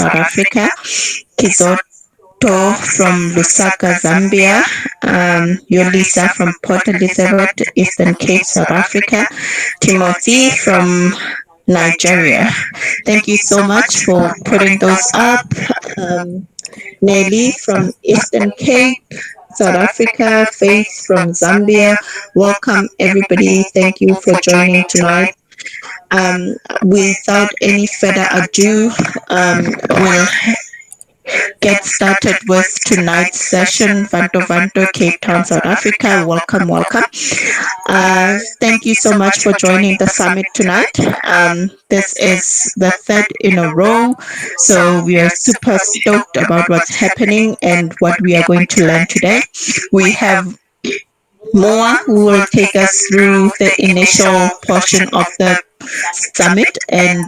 South Africa, Kizoto from Lusaka, Zambia, Yolisa from Port Elizabeth, Eastern Cape, South Africa, Timothy from Nigeria. Thank you so much for putting those up. Nelly from Eastern Cape, South Africa, Faith from Zambia. Welcome, everybody. Thank you for joining tonight. Without any further ado, we'll get started with tonight's session. Vanto, Cape Town, South Africa. Welcome. Thank you so much for joining the summit tonight. This is the third in a row, so we are super stoked about what's happening and what we are going to learn today. We have Moa, who will take us through the initial portion of the summit, and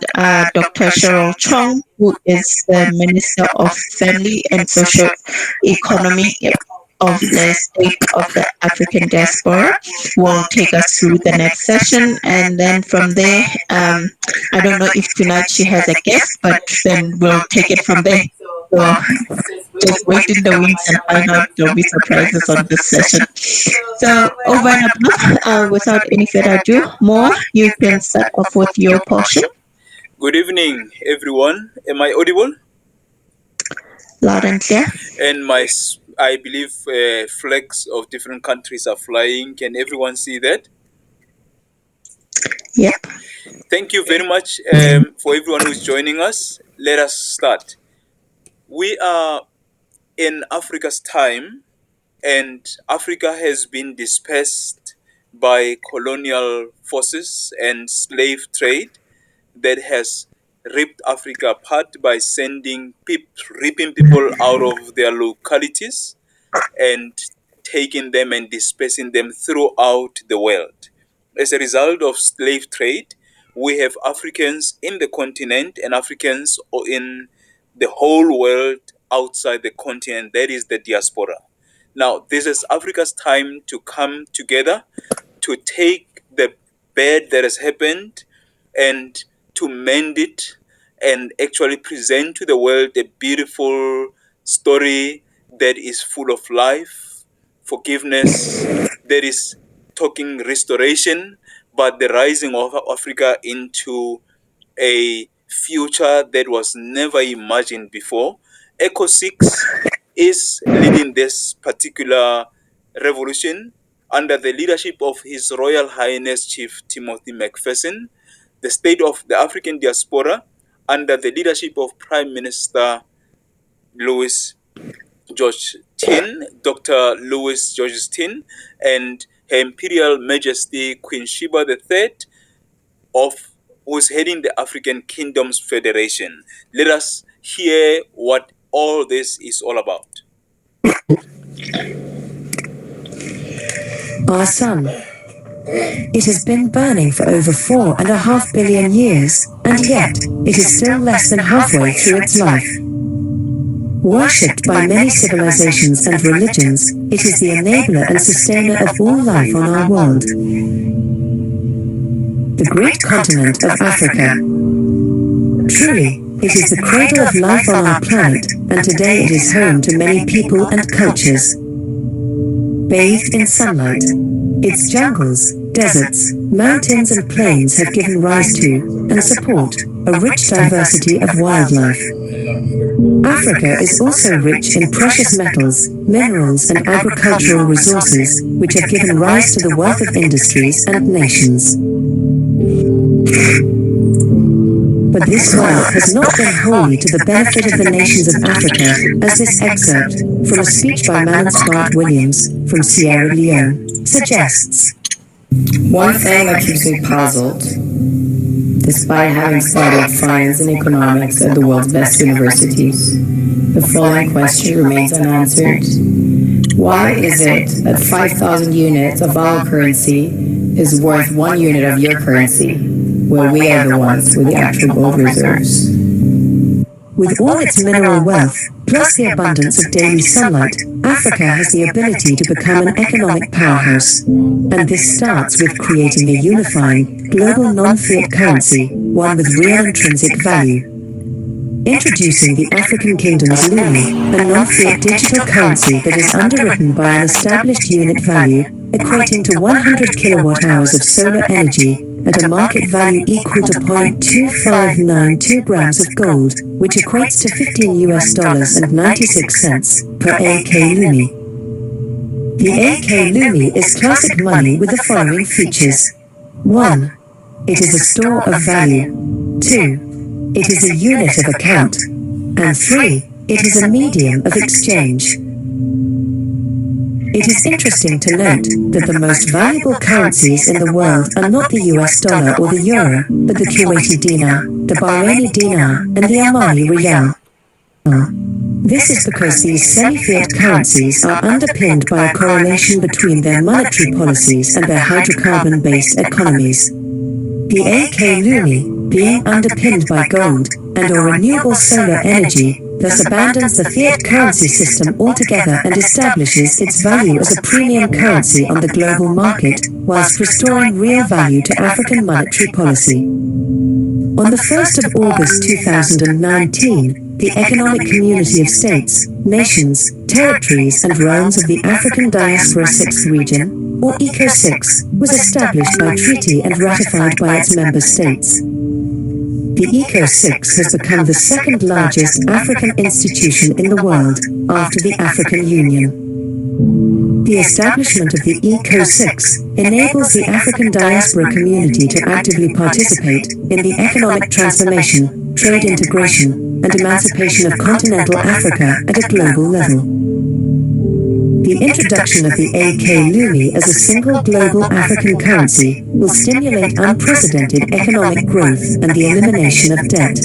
Dr. Cheryl Chong, who is the Minister of Family and Social Economy of the State of the African Diaspora, will take us through the next session. And then from there, I don't know if tonight she has a guest, but then we'll take it from there. So just wait in the wings and find out. There'll be surprises on this session. So over and above, without any further ado, Mo, you can start off with your portion. Good evening, everyone. Am I audible? Loud and clear. And I believe flags of different countries are flying. Can everyone see that? Yep. Thank you very much for everyone who's joining us. Let us start. We are in Africa's time, and Africa has been dispersed by colonial forces and slave trade that has ripped Africa apart by ripping people out of their localities and taking them and dispersing them throughout the world. As a result of slave trade, we have Africans in the continent and Africans in the whole world outside the continent, that is the diaspora. Now, this is Africa's time to come together, to take the bad that has happened and to mend it and actually present to the world a beautiful story that is full of life, forgiveness, that is talking restoration, but the rising of Africa into a future that was never imagined before. ECO 6 is leading this particular revolution under the leadership of His Royal Highness Chief Timothy McPherson, the State of the African Diaspora under the leadership of Prime Minister Louis George Tin, Dr. Louis George Tin, and Her Imperial Majesty Queen Sheba III, who's heading the African Kingdoms Federation. Let us hear what all this is all about. Our sun. It has been burning for over 4.5 billion years, and yet it is still less than halfway through its life. Worshipped by many civilizations and religions, it is the enabler and sustainer of all life on our world. The great continent of Africa. Truly, it is the cradle of life on our planet, and today it is home to many people and cultures. Bathed in sunlight, its jungles, deserts, mountains and plains have given rise to, and support, a rich diversity of wildlife. Africa is also rich in precious metals, minerals and agricultural resources, which have given rise to the wealth of industries and nations. But this wealth has not been wholly to the benefit of the nations of Africa, as this excerpt, from a speech by Malan Scott Williams, from Sierra Leone, suggests. One thing that keeps me puzzled, despite having studied science and economics at the world's best universities, the following question remains unanswered. Why is it that 5,000 units of our currency is worth 1 unit of your currency, where we are the ones with the actual gold reserves? With all its mineral wealth, plus the abundance of daily sunlight, Africa has the ability to become an economic powerhouse. And this starts with creating a unifying, global non-fiat currency, one with real intrinsic value. Introducing the African Kingdom's Lumi, a non-fiat digital currency that is underwritten by an established unit value, equating to 100 kilowatt-hours of solar energy and a market value equal to 0.2592 grams of gold, which equates to $15 and 96 cents per AK Lumi. The AK Lumi is classic money with the following features. 1. It is a store of value. 2. It is a unit of account. And 3. It is a medium of exchange. It is interesting to note that the most valuable currencies in the world are not the US dollar or the euro, but the Kuwaiti dinar, the Bahraini dinar, and the Omani riyal. This is because these semi-fiat currencies are underpinned by a correlation between their monetary policies and their hydrocarbon-based economies. The AK Lumi, being underpinned by gold and/or renewable solar energy, thus abandons the fiat currency system altogether and establishes its value as a premium currency on the global market, whilst restoring real value to African monetary policy. On the 1st of August 2019, the Economic Community of States, Nations, Territories and Realms of the African Diaspora 6th Region, or ECO6, was established by treaty and ratified by its member states. The ECO6 has become the second largest African institution in the world, after the African Union. The establishment of the ECO6 enables the African diaspora community to actively participate in the economic transformation, trade integration, and emancipation of continental Africa at a global level. The introduction of the AK Lumi as a single global African currency will stimulate unprecedented economic growth and the elimination of debt.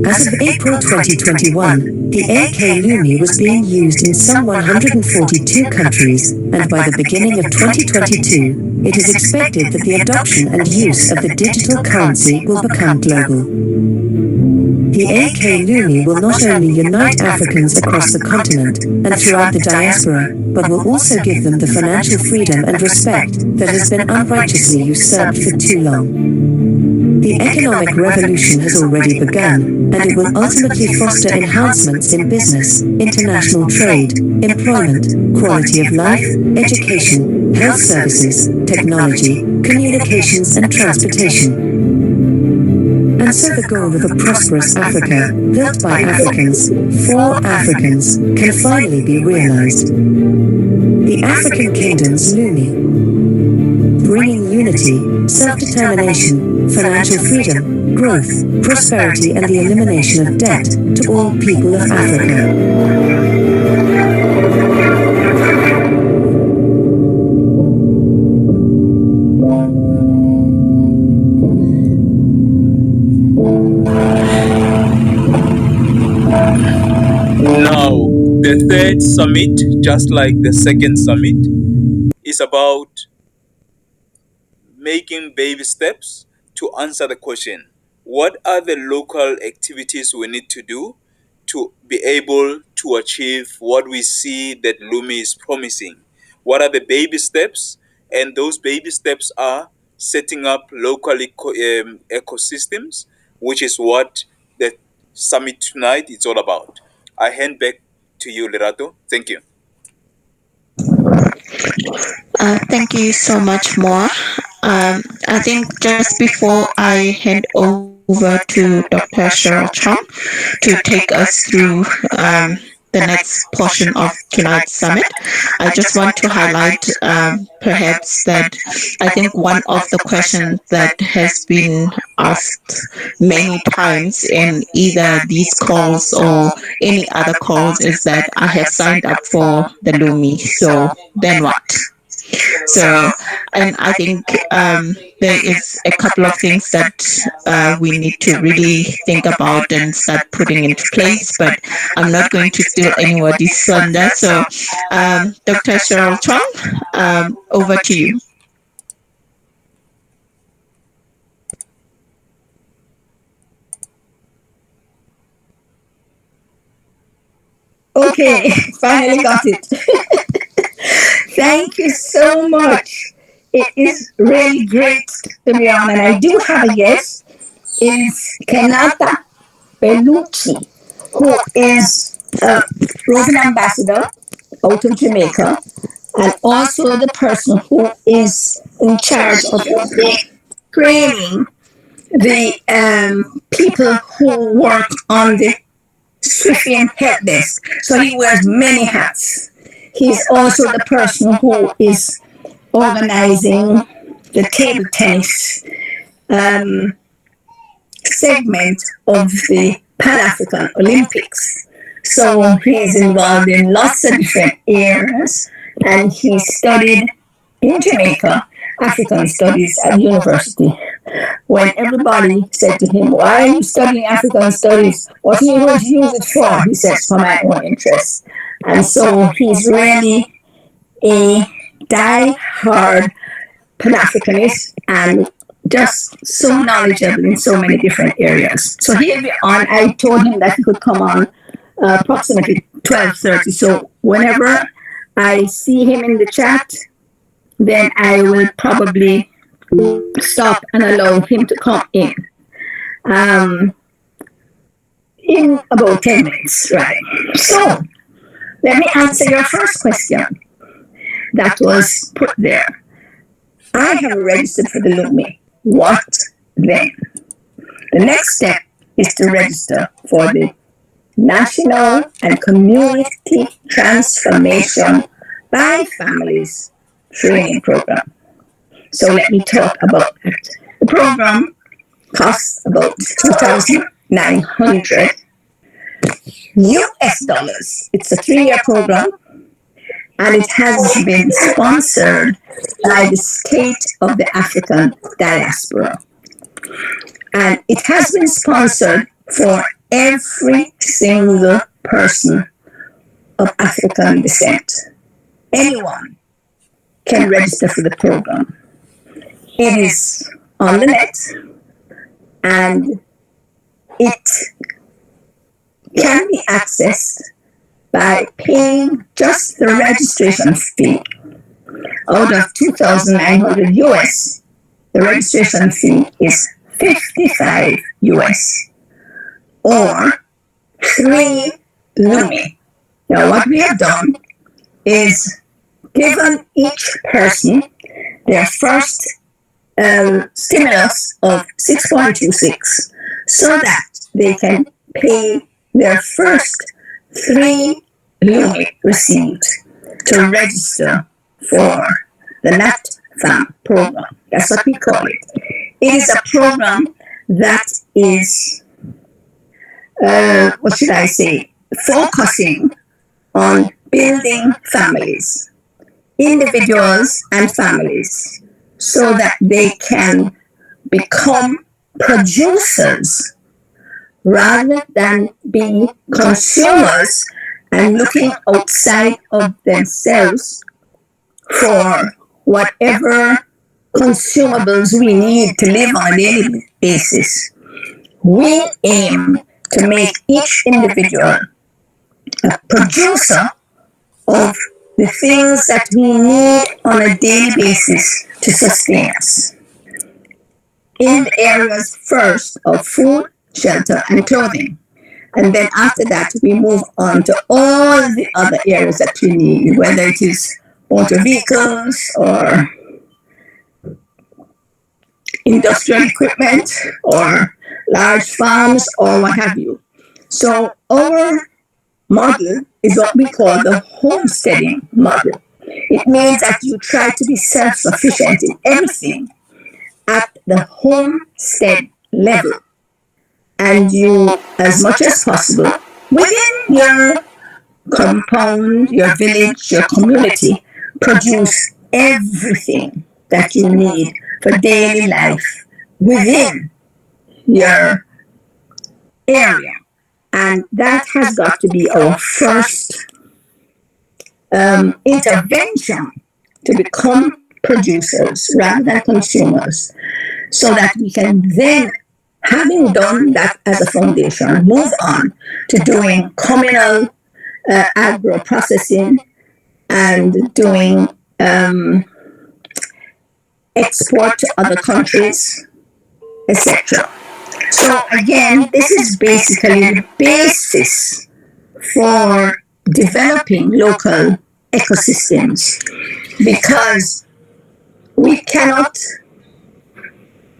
As of April 2021, the AK Lumi was being used in some 142 countries, and by the beginning of 2022, it is expected that the adoption and use of the digital currency will become global. The AK Lumi will not only unite Africans across the continent and throughout the diaspora, but will also give them the financial freedom and respect that has been unrighteously usurped for too long. The economic revolution has already begun, and it will ultimately foster enhancements in business, international trade, employment, quality of life, education, health services, technology, communications and transportation. And so the goal of a prosperous Africa, built by Africans, for Africans, can finally be realized. The African Kingdom's Lumi, bringing unity, self-determination, financial freedom, growth, prosperity and the elimination of debt to all people of Africa. Now, the third summit, just like the second summit, is about making baby steps to answer the question, what are the local activities we need to do to be able to achieve what we see that Lumi is promising? What are the baby steps? And those baby steps are setting up local ecosystems, which is what the summit tonight is all about. I hand back to you, Lerato. Thank you. Thank you so much, Moa. I think just before I hand over to Dr. Cheryl Chong to take us through the next portion of tonight's summit, I just want to highlight perhaps that I think one of the questions that has been asked many times in either these calls or any other calls is that I have signed up for the Lumi, so then what? So, and I think there is a couple of things that we need to really think about and start putting into place, but I'm not going to steal anybody's thunder. So, Dr. Cheryl Chong, over to you. Okay, finally got it. Thank you so much. It is really great to be on, and I do have a yes. It's Kenata Bellucci, who is a Roving Ambassador out of Jamaica, and also the person who is in charge of training the people who work on the Swiffian help desk. So he wears many hats. He's also the person who is organizing the table tennis segment of the Pan African Olympics. So he's involved in lots of different areas, and he studied in Jamaica African studies at university. When everybody said to him, "Why are you studying African studies? What are you going to use it for?" He says, "For my own interest." And so he's really a die-hard Pan-Africanist and just so knowledgeable in so many different areas. So he'll be on. I told him that he could come on approximately 12:30. So whenever I see him in the chat, then I will probably stop and allow him to come in about 10 minutes, right? So let me answer your first question that was put there. I have registered for the Lumi. What then? The next step is to register for the National and Community Transformation by Families Training Program. So let me talk about that. The program costs about 2,900 US dollars. It's a 3-year program, and it has been sponsored by the State of the African Diaspora. And it has been sponsored for every single person of African descent. Anyone can register for the program. It is on the net, and it can be accessed by paying just the registration fee. Out of 2,900 US, the registration fee is 55 US, or 3 Lumi. Now, what we have done is given each person their first stimulus of 6.26 so that they can pay their first 3 Lumi received to register for the NatFam program. That's what we call it. It is a program that is, focusing on building families, individuals and families, so that they can become producers rather than be consumers and looking outside of themselves for whatever consumables we need to live on a daily basis. We aim to make each individual a producer of the things that we need on a daily basis to sustain us. In the areas first of food, shelter, and clothing. And then after that, we move on to all the other areas that we need, whether it is motor vehicles or industrial equipment or large farms or what have you. So our model is what we call the homesteading model. It means that you try to be self-sufficient in everything at the homestead level. And you, as much as possible, within your compound, your village, your community, produce everything that you need for daily life within your area. And that has got to be our first intervention to become producers rather than consumers, so that we can then, having done that as a foundation, move on to doing communal agro processing and doing export to other countries, etc. So again, this is basically the basis for developing local ecosystems, because we cannot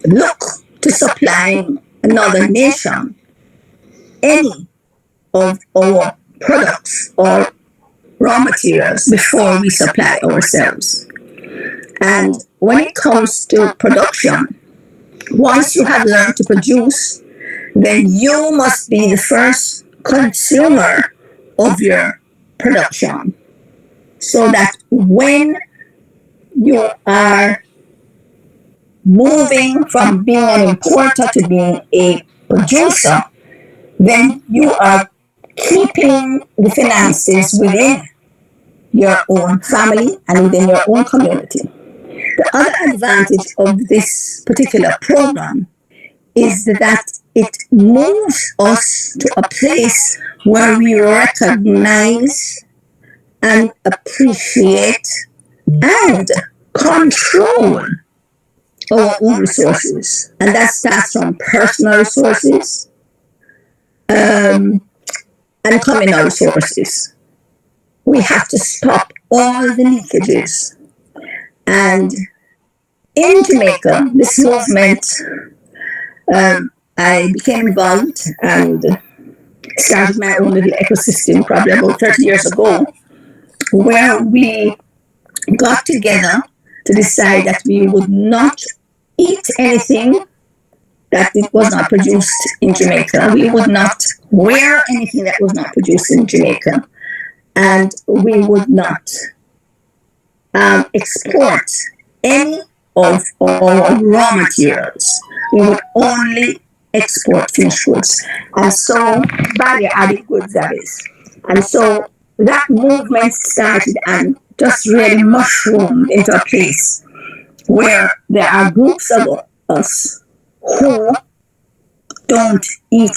look to supply another nation any of our products or raw materials before we supply ourselves. And when it comes to production, once you have learned to produce, then you must be the first consumer of your production. So that when you are moving from being an importer to being a producer, then you are keeping the finances within your own family and within your own community. The other advantage of this particular program is that it moves us to a place where we recognize and appreciate and control our own resources. And that starts from personal resources and communal resources. We have to stop all the leakages. And in Jamaica, this movement, I became involved and started my own little ecosystem probably about 30 years ago, where we got together to decide that we would not eat anything that it was not produced in Jamaica. We would not wear anything that was not produced in Jamaica. And we would not export any of our raw materials. We would only export finished goods. And so, value added goods, that is. And so, that movement started and just really mushroomed into a place where there are groups of us who don't eat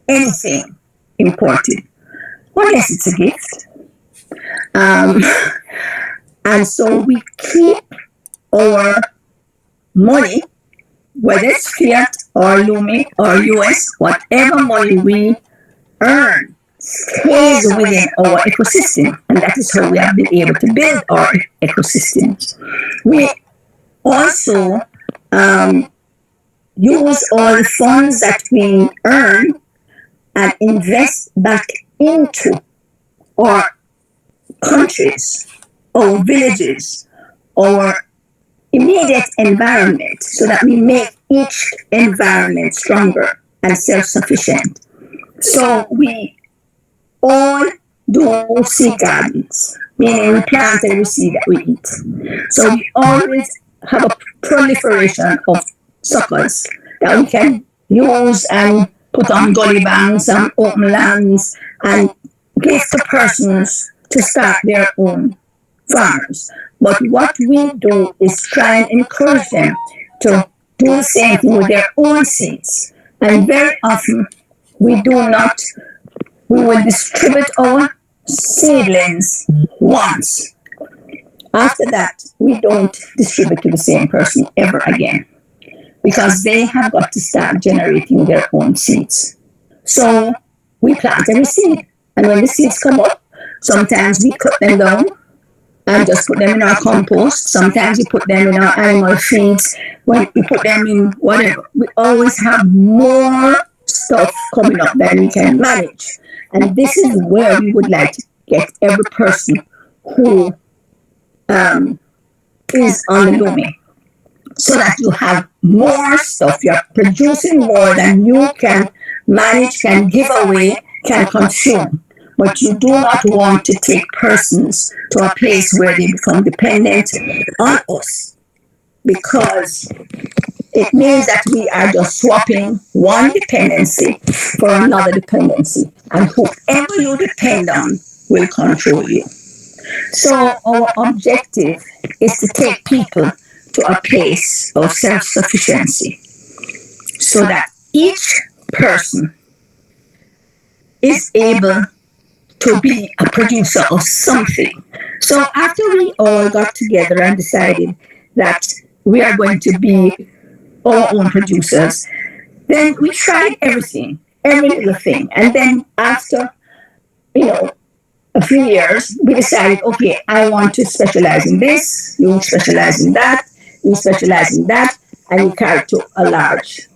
anything imported, unless it's a gift. And so we keep our money, whether it's fiat or Lumi or US, whatever money we earn stays within our ecosystem. And that is how we have been able to build our ecosystems. We also use all the funds that we earn and invest back into our countries, our villages, our immediate environment, so that we make each environment stronger and self-sufficient. So we all do seed gardens, meaning we plant every seed that we eat. So we always have a proliferation of suckers that we can use and put on gully banks and open lands and give to persons to start their own farms. But what we do is try and encourage them to do the same thing with their own seeds. And very often we will distribute our seedlings once. After that, we don't distribute to the same person ever again, because they have got to start generating their own seeds. So we plant every seed, and when the seeds come up, sometimes we cut them down and just put them in our compost. Sometimes we put them in our animal feeds. When we put them in whatever, we always have more stuff coming up than we can manage. And this is where we would like to get every person who is on the Lumi, so that you have more stuff. You're producing more than you can manage, can give away, can consume. But you do not want to take persons to a place where they become dependent on us, because it means that we are just swapping one dependency for another dependency. And whoever you depend on will control you. So our objective is to take people to a place of self-sufficiency, so that each person is able to be a producer of something. So after we all got together and decided that we are going to be our own producers, Then we tried everything, every little thing. And then after, a few years, we decided, okay, I want to specialize in this, you specialize in that, you specialize in that, and we carried to a large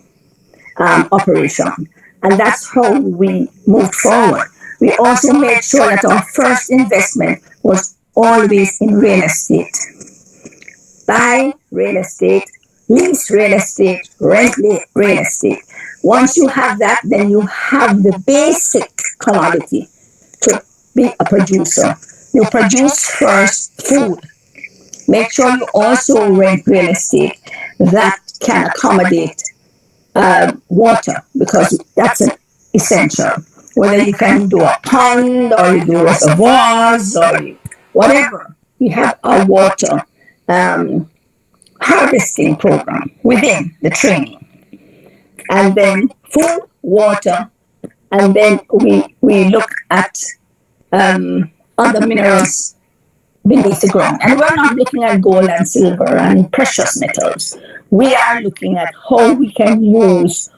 operation. And that's how we moved forward. We also made sure that our first investment was always in real estate. Buy real estate, lease real estate, rent real estate. Once you have that, then you have the basic commodity to be a producer. You produce first food. Make sure you also rent real estate that can accommodate water, because that's an essential. Whether you can do a pond or you do reservoirs or whatever, we have a water harvesting program within the training. And then food, water, and then we look at other minerals beneath the ground. And we're not looking at gold and silver and precious metals. We are looking at how we can use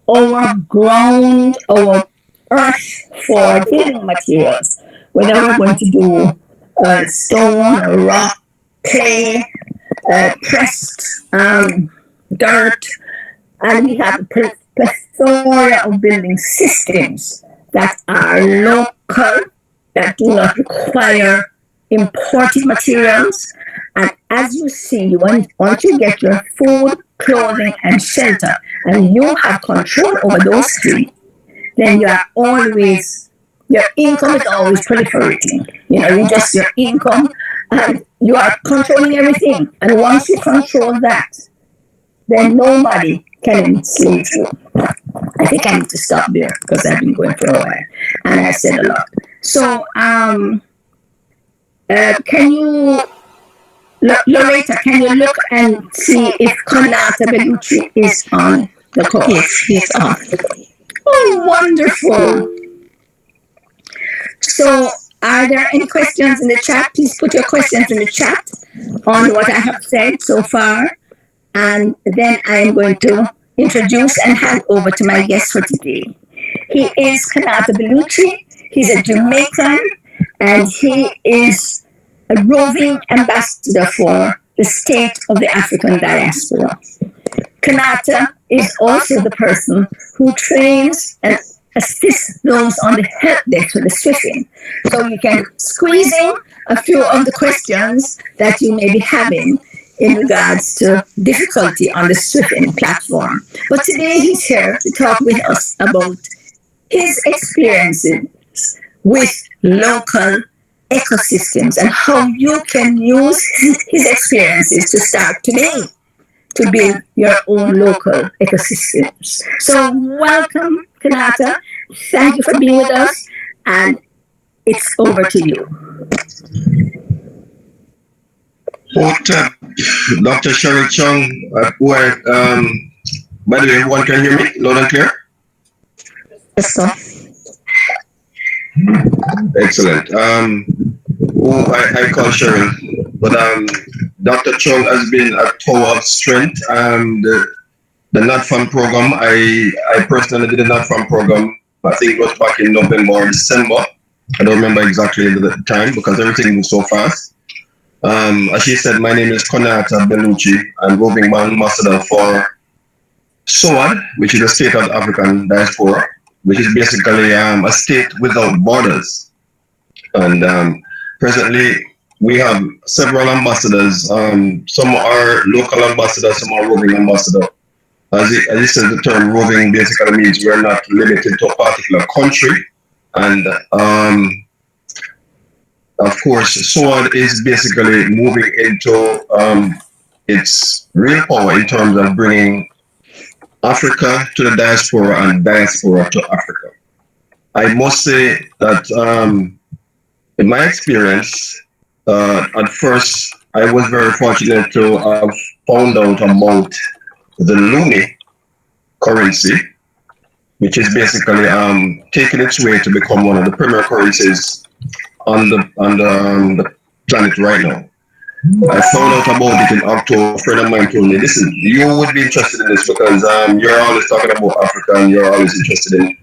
our ground, our earth for building materials. Whether we're going to do stone, rock, clay, pressed dirt, and we have a plethora of building systems that are local, that do not require imported materials. And as you see, once you get your food, clothing, and shelter, and you have control over those three, then your income is always proliferating. You just your income, and you are controlling everything. And once you control that, then nobody can enslave you. I think I need to stop there because I've been going for a while and I said a lot. So, can you, Loretta, can you look and see if Konata Bellucci is on the call? Yes, he's on. Oh, wonderful. So, are there any questions in the chat? Please put your questions in the chat on what I have said so far. And then I am going to introduce and hand over to my guest for today. He is Konata Bellucci. He's a Jamaican, and he is a roving ambassador for the State of the African Diaspora. Konata is also the person who trains and assists those on the help desk for the swiffing. So you can squeeze in a few of the questions that you may be having in regards to difficulty on the swiffing platform. But today he's here to talk with us about his experiences with local ecosystems and how you can use his experiences to start today to build your own local ecosystems. So welcome, Konata. Thank you for being with us, and it's over to you. What Dr. Cheryl Chung, by the way, everyone can hear me loud and clear? Yes, sir. Excellent. I call Cheryl, but Dr. Chung has been a tower of strength. The NatFam program, I personally did a NatFam program, I think it was back in November or December. I don't remember exactly the time because everything moves so fast. As she said, my name is Konata Bellucci. I'm Roving Ambassador for SOAD, which is the State of African Diaspora, which is basically a state without borders. And presently, we have several ambassadors. Some are local ambassadors, some are roving ambassadors. As it says, the term roving basically means we're not limited to a particular country. And of course, SOAD is basically moving into its real power in terms of bringing Africa to the diaspora and diaspora to Africa. I must say that in my experience, at first, I was very fortunate to have found out about the Lumi currency, which is basically taking its way to become one of the premier currencies on the planet right now. I found out about it in October. A friend of mine told me, listen, you would be interested in this because you're always talking about Africa and you're always interested in,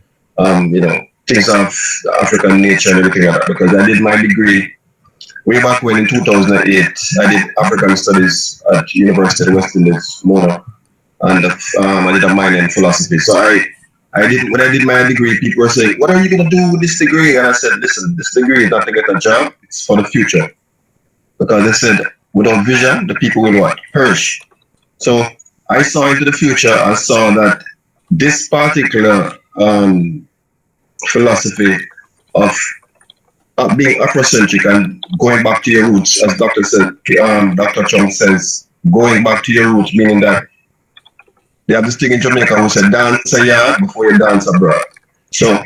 things of the African nature and everything like that. Because I did my degree way back when in 2008. I did African Studies at University of West Indies, Mona, and I did a minor in philosophy. So I did when I did my degree, people were saying, "What are you gonna do with this degree?" And I said, "Listen, this degree is not to get a job; it's for the future." Because they said, without vision, the people will what? Perish. So I saw into the future. I saw that this particular philosophy of being Afrocentric and going back to your roots, as Dr. Chung says, going back to your roots, meaning that they have this thing in Jamaica who said, dance a yard before you dance abroad. So,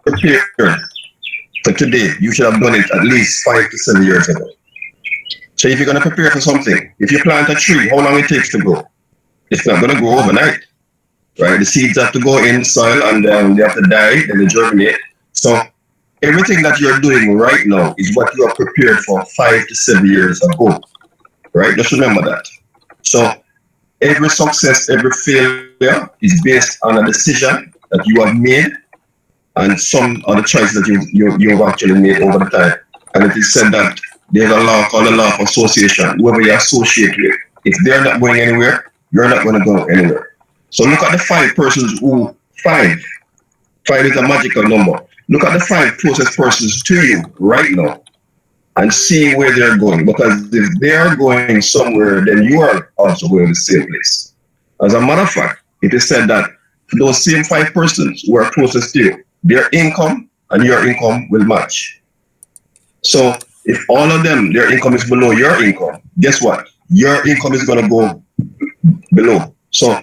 prepare for today, you should have done it at least 5 to 7 years ago. So if you're going to prepare for something, if you plant a tree, how long it takes to grow? It's not going to grow overnight, right? The seeds have to go in the soil and they have to die, then they germinate. So everything that you're doing right now is what you are prepared for 5 to 7 years ago, right? Just remember that. So every success, every failure is based on a decision that you have made and some of the choices that you've actually made over the time. And it is said that there's a law called the law of association. Whoever you associate with, if they're not going anywhere, you're not going to go anywhere. So look at the 5 persons who, 5 is a magical number. Look at the 5 closest persons to you right now and see where they're going. Because if they're going somewhere, then you are also going to the same place. As a matter of fact, it is said that those same 5 persons who are closest to you, their income and your income will match. So if all of them, their income is below your income, guess what? Your income is going to go below. So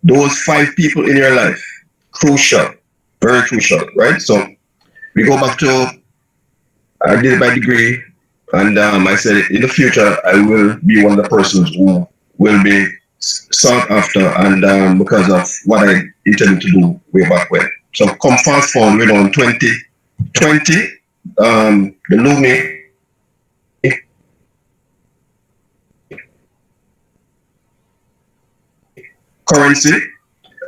those 5 people in your life, crucial, very crucial, right? So we go back to, I did my degree, and I said in the future I will be one of the persons who will be sought after, and because of what I intended to do way back when. So come fast forward, we're on 2020, the Lumi currency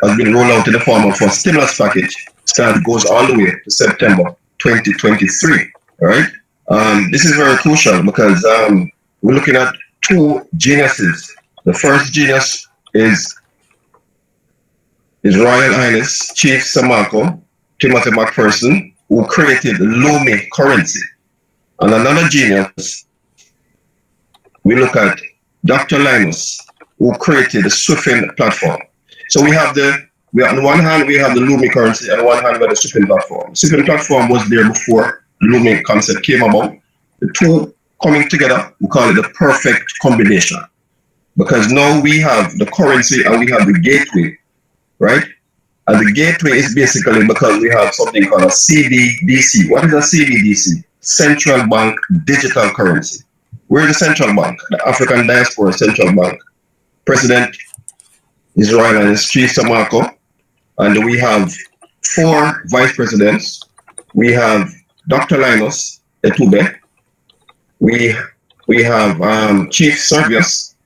has been rolled out in the form of a stimulus package that goes all the way to September 2023. All right. This is very crucial because we're looking at 2 geniuses. The first genius is His Royal Highness Chief Samako Timothy McPherson, who created the Lumi currency. And another genius, we look at Dr. Linus, who created the Swiffin platform. So we have on one hand, we have the Lumi currency, and on one hand, we have the Swiffin platform. Swiffin platform was there before the Lumi concept came about. The 2 coming together, we call it the perfect combination. Because now we have the currency and we have the gateway, right? And the gateway is basically because we have something called a CBDC. What is a CBDC? Central Bank Digital Currency. We're the central bank, the African Diaspora Central Bank. President His Royal Highness Chief Samako, and we have 4 vice presidents. We have Dr. Linus Etube. We have Chief Servius.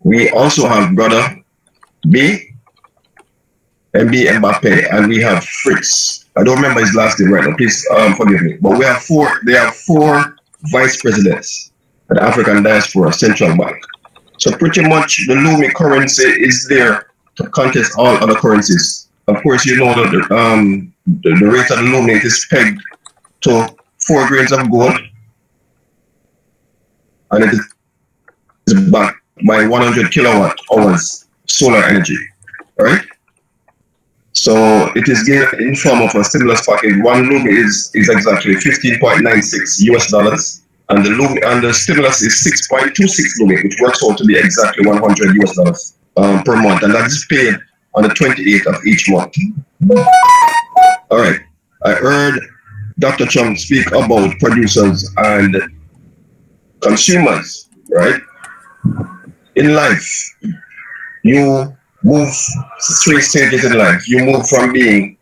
We also have Brother B, MB Mbappe, and we have Fritz. I don't remember his last name right now. Please forgive me. But we have 4. There are 4 vice presidents at the African Diaspora Central Bank. So pretty much the Lumi currency is there to contest all other currencies. Of course, you know that the rate of the Lumi is pegged to 4 grains of gold, and it is backed by 100 kilowatt hours solar energy, right? So it is given in form of a stimulus package. 1 Lumi is exactly 15.96 US dollars, and the stimulus is 6.26 Lumi, which works out to be exactly 100 US dollars per month, and that is paid on the 28th of each month. All right, I heard Dr. Chung speak about producers and consumers, right? In life, you move 3 stages in life. You move from being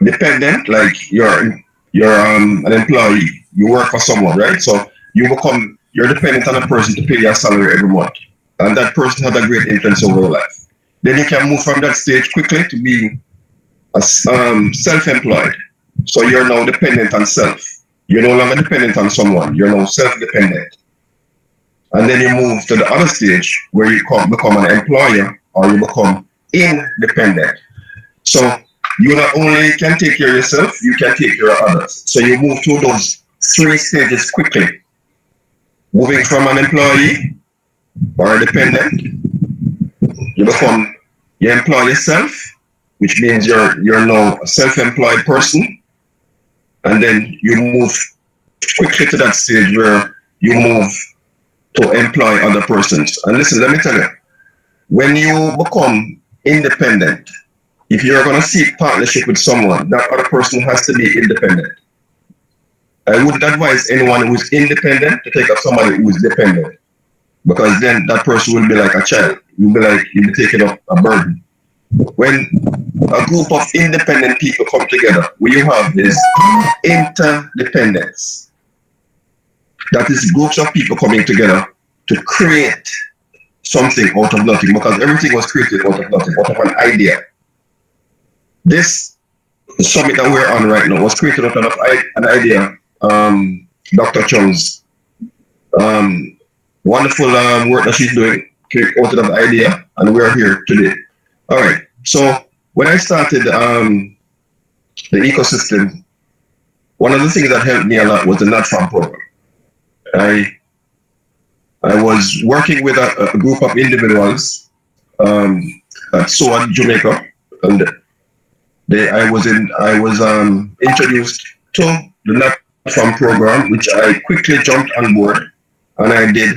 dependent, like you're you're an employee, you work for someone, right? So you're dependent on a person to pay your salary every month. And that person has a great influence over your life. Then you can move from that stage quickly to being self-employed. So you're now dependent on self. You're no longer dependent on someone. You're now self-dependent. And then you move to the other stage where you become an employer or you become independent. So you not only can take care of yourself, you can take care of others. So you move through those three stages quickly. Moving from an employee or a dependent, you employ yourself, which means you're now a self-employed person, and then you move quickly to that stage where you move to employ other persons. And listen, let me tell you, when you become independent, if you're going to seek partnership with someone, that other person has to be independent. I wouldn't advise anyone who is independent to take up somebody who is dependent, because then that person will be like a child. You'll be taking up a burden. When a group of independent people come together, what you have is interdependence. That is groups of people coming together to create something out of nothing, because everything was created out of nothing, out of an idea. This summit that we're on right now was created out of an idea. Dr. Chung's wonderful work that she's doing came out of the idea, and we're here today. All right. So when I started the ecosystem, one of the things that helped me a lot was the NatFam program. I was working with a group of individuals at SOAD, Jamaica, and I was introduced to the NatFam program, which I quickly jumped on board, and I did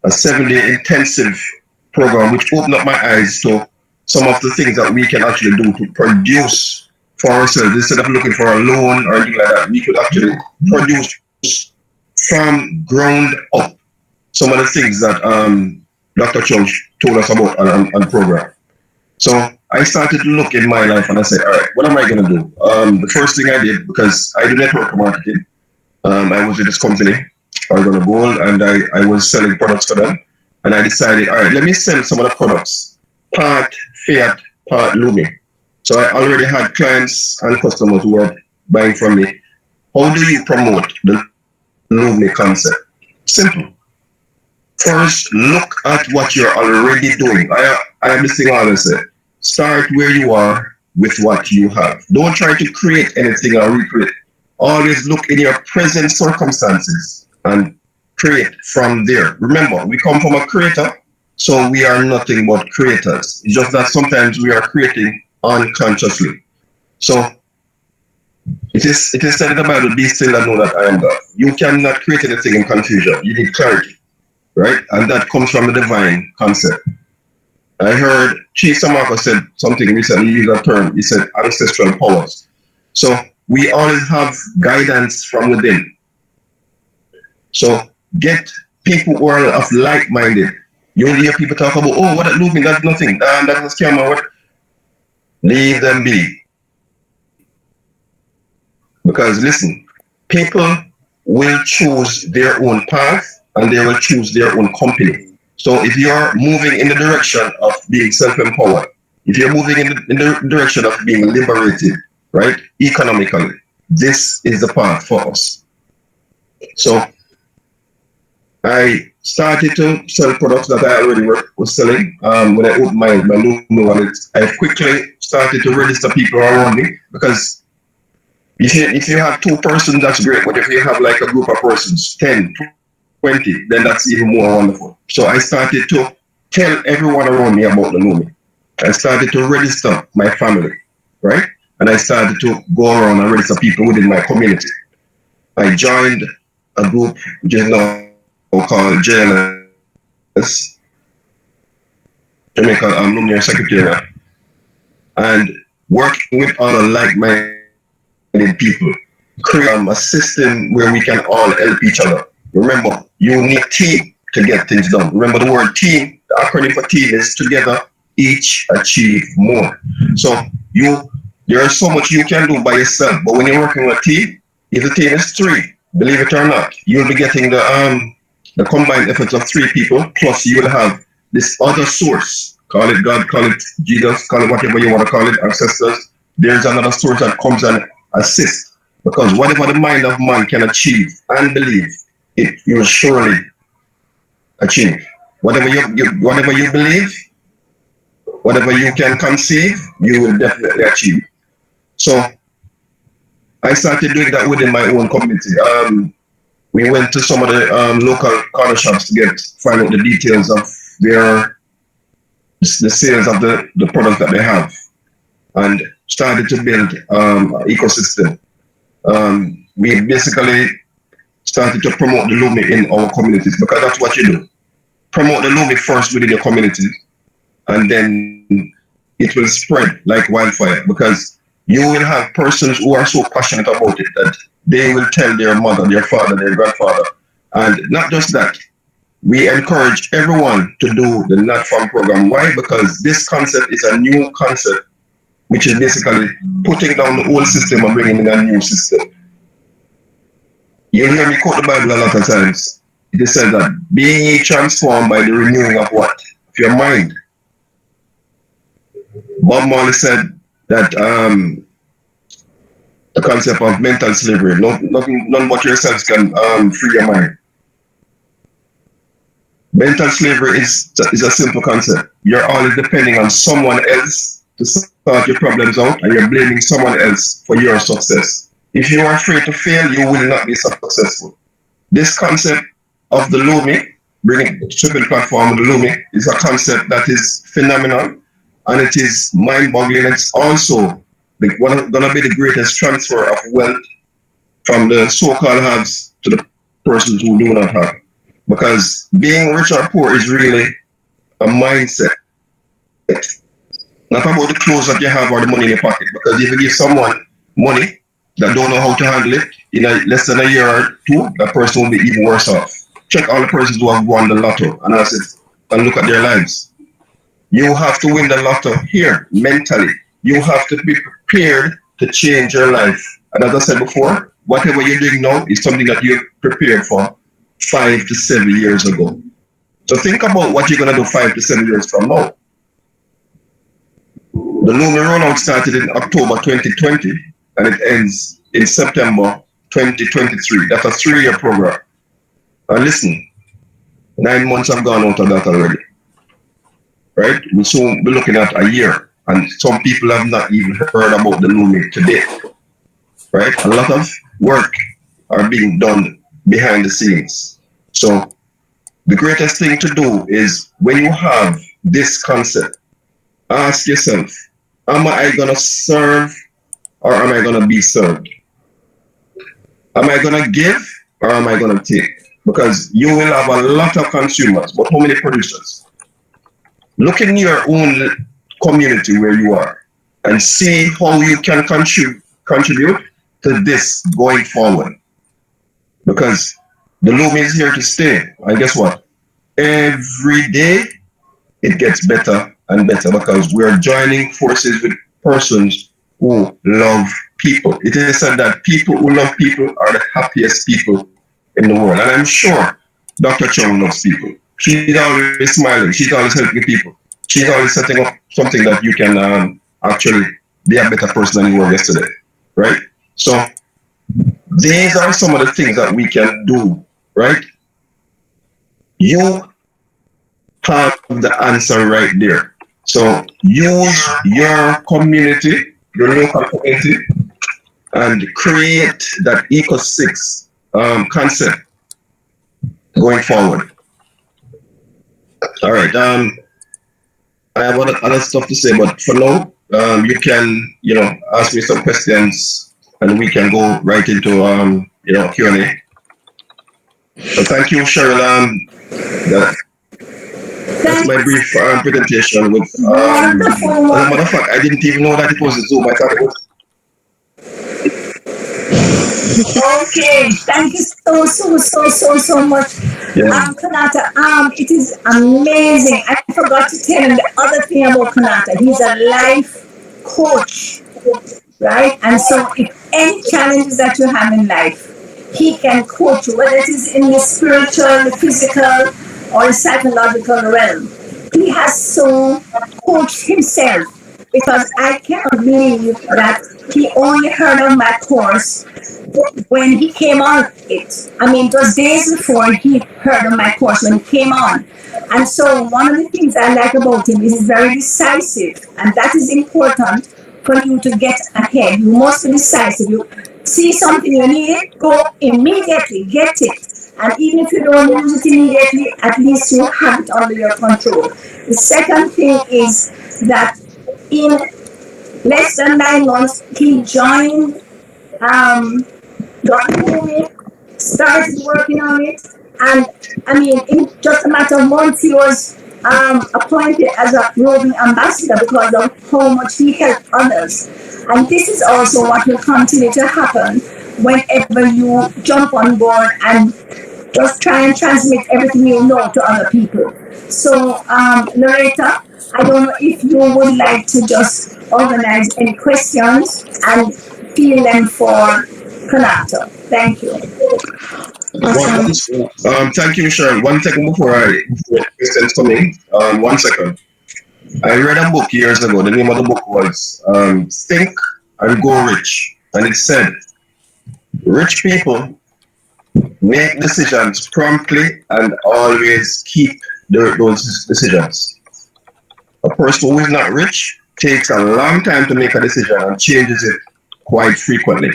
a 7-day intensive program, which opened up my eyes to some of the things that we can actually do to produce for ourselves. Instead of looking for a loan or anything like that, we could actually produce from ground up some of the things that Dr. Chung told us about on the program. So I started to look in my life and I said, all right, what am I going to do? The first thing I did, because I do network marketing, I was in this company, Argon Gold, and I was selling products for them. And I decided, all right, let me sell some of the products, part Fiat, part Lumi. So I already had clients and customers who were buying from me. How do you promote the Lumi concept? Simple. First, look at what you're already doing. I have this thing I always say. Start where you are with what you have. Don't try to create anything or recreate. Always look in your present circumstances and create from there. Remember, we come from a creator, so we are nothing but creators. It's just that sometimes we are creating unconsciously. So it is said in the Bible, be still and know that I am God. You cannot create anything in confusion. You need clarity, right? And that comes from the divine concept. I heard Chief Samako said something recently, he used that term. He said ancestral powers. So we always have guidance from within. So get people who are of like-minded. You only hear people talk about, oh, what that moving, that's nothing, that's a scam or what. Leave them be. Because listen, people will choose their own path and they will choose their own company. So if you're moving in the direction of being self-empowered, if you're moving in the direction of being liberated, right, economically, this is the path for us. So I started to sell products that I already was selling. When I opened my Lumi wallet, I quickly started to register people around me, because if you have 2 persons, that's great. But if you have like a group of persons, 10, 20, then that's even more wonderful. So I started to tell everyone around me about the Lumi. I started to register my family, right? And I started to go around and register people within my community. I joined a group which is now called JLS, Jamaican Luminary Secretariat, and working with other like-minded people, create a system where we can all help each other. Remember, you need team to get things done. Remember the word team, the acronym for team is together, each achieve more. So there is so much you can do by yourself, but when you're working with a team, If the team is three, believe it or not, you'll be getting the combined efforts of three people, plus you will have this other source. Call it God, call it Jesus, call it whatever you want to call it, ancestors. There's another source that comes and assists. Because whatever the mind of man can achieve and believe, it you will surely achieve. Whatever you believe, whatever you can conceive, you will definitely achieve. So I started doing that within my own community. We went to some of the local corner shops to find out the details of the sales of the products that they have, and started to build an ecosystem. We basically started to promote the Lumi in our communities, because that's what you do. Promote the Lumi first within your community, and then it will spread like wildfire, because you will have persons who are so passionate about it that they will tell their mother, their father, their grandfather. And not just that, we encourage everyone to do the Not Farm program. Why? Because this concept is a new concept, which is basically putting down the old system and bringing in a new system. You'll hear me quote the Bible a lot of times. It says that, being ye transformed by the renewing of what? Of your mind. Bob Marley said that the concept of mental slavery, none but yourselves can free your mind. Mental slavery is a simple concept. You're always depending on someone else to sort your problems out, and you're blaming someone else for your success. If you are afraid to fail, you will not be successful. This concept of the Lumi, bringing the triple platform of the Lumi, is a concept that is phenomenal, and it is mind-boggling. It's also going to be the greatest transfer of wealth from the so-called haves to the persons who do not have. Because being rich or poor is really a mindset. Not about the clothes that you have or the money in your pocket. Because if you give someone money that don't know how to handle it, in less than a year or two, that person will be even worse off. Check all the persons who have won the lotto and look at their lives. You have to win the lotto here, mentally. You have to be prepared to change your life. And as I said before, whatever you're doing now is something that you're prepared for 5 to 7 years ago. So think about what you're going to do 5 to 7 years from now. The Lumi rollout started in October 2020 and it ends in September 2023. That's a 3-year program. And listen, 9 months have gone out of that already. Right? We'll soon be looking at a year. And some people have not even heard about the Lumi today. Right? A lot of work are being done behind the scenes. So the greatest thing to do is, when you have this concept, ask yourself, am I going to serve or am I going to be served? Am I going to give or am I going to take? Because you will have a lot of consumers, but how many producers? Look in your own community where you are and see how you can contribute to this going forward. Because the Lumi is here to stay. And guess what? Every day it gets better and better, because we are joining forces with persons who love people. It is said that people who love people are the happiest people in the world. And I'm sure Dr. Chung loves people. She's always smiling. She's always helping people. She's always setting up something that you can actually be a better person than you were yesterday. Right? So these are some of the things that we can do. Right? You have the answer right there. So use your community, your local community, and create that ecosystem concept going forward. All right. I have other stuff to say, but for now, you can, ask me some questions, and we can go right into, Q&A. So thank you, Cheryl. That's my brief presentation. With, as a matter of fact, I didn't even know that it was a Zoom. I thought it was. Okay, thank you so much, Yeah. Kanata. It is amazing. I forgot to tell him the other thing about Kanata. He's a life coach, right? And so if any challenges that you have in life, he can coach you, whether it is in the spiritual, the physical, or the psychological realm. He has so coached himself because I cannot believe that he only heard of my course when he came on it. I mean, it was days before he heard of my course when he came on. And so one of the things I like about him is he's very decisive, and that is important for you to get ahead. You must be decisive. You see something you need it, go immediately, get it. And even if you don't use it immediately, at least you have it under your control. The second thing is that in less than 9 months, he joined got the movie, started working on it, and I mean, in just a matter of months, he was appointed as a Roving Ambassador because of how much he helped others. And this is also what will continue to happen whenever you jump on board and just try and transmit everything you know to other people. So, Loretta, I don't know if you would like to just organize any questions and field them for Konato. Thank you. Thank you, Michelle. One second before questions coming. 1 second. I read a book years ago. The name of the book was Think and Go Rich. And it said, rich people make decisions promptly and always keep those decisions. A person who is not rich takes a long time to make a decision and changes it quite frequently.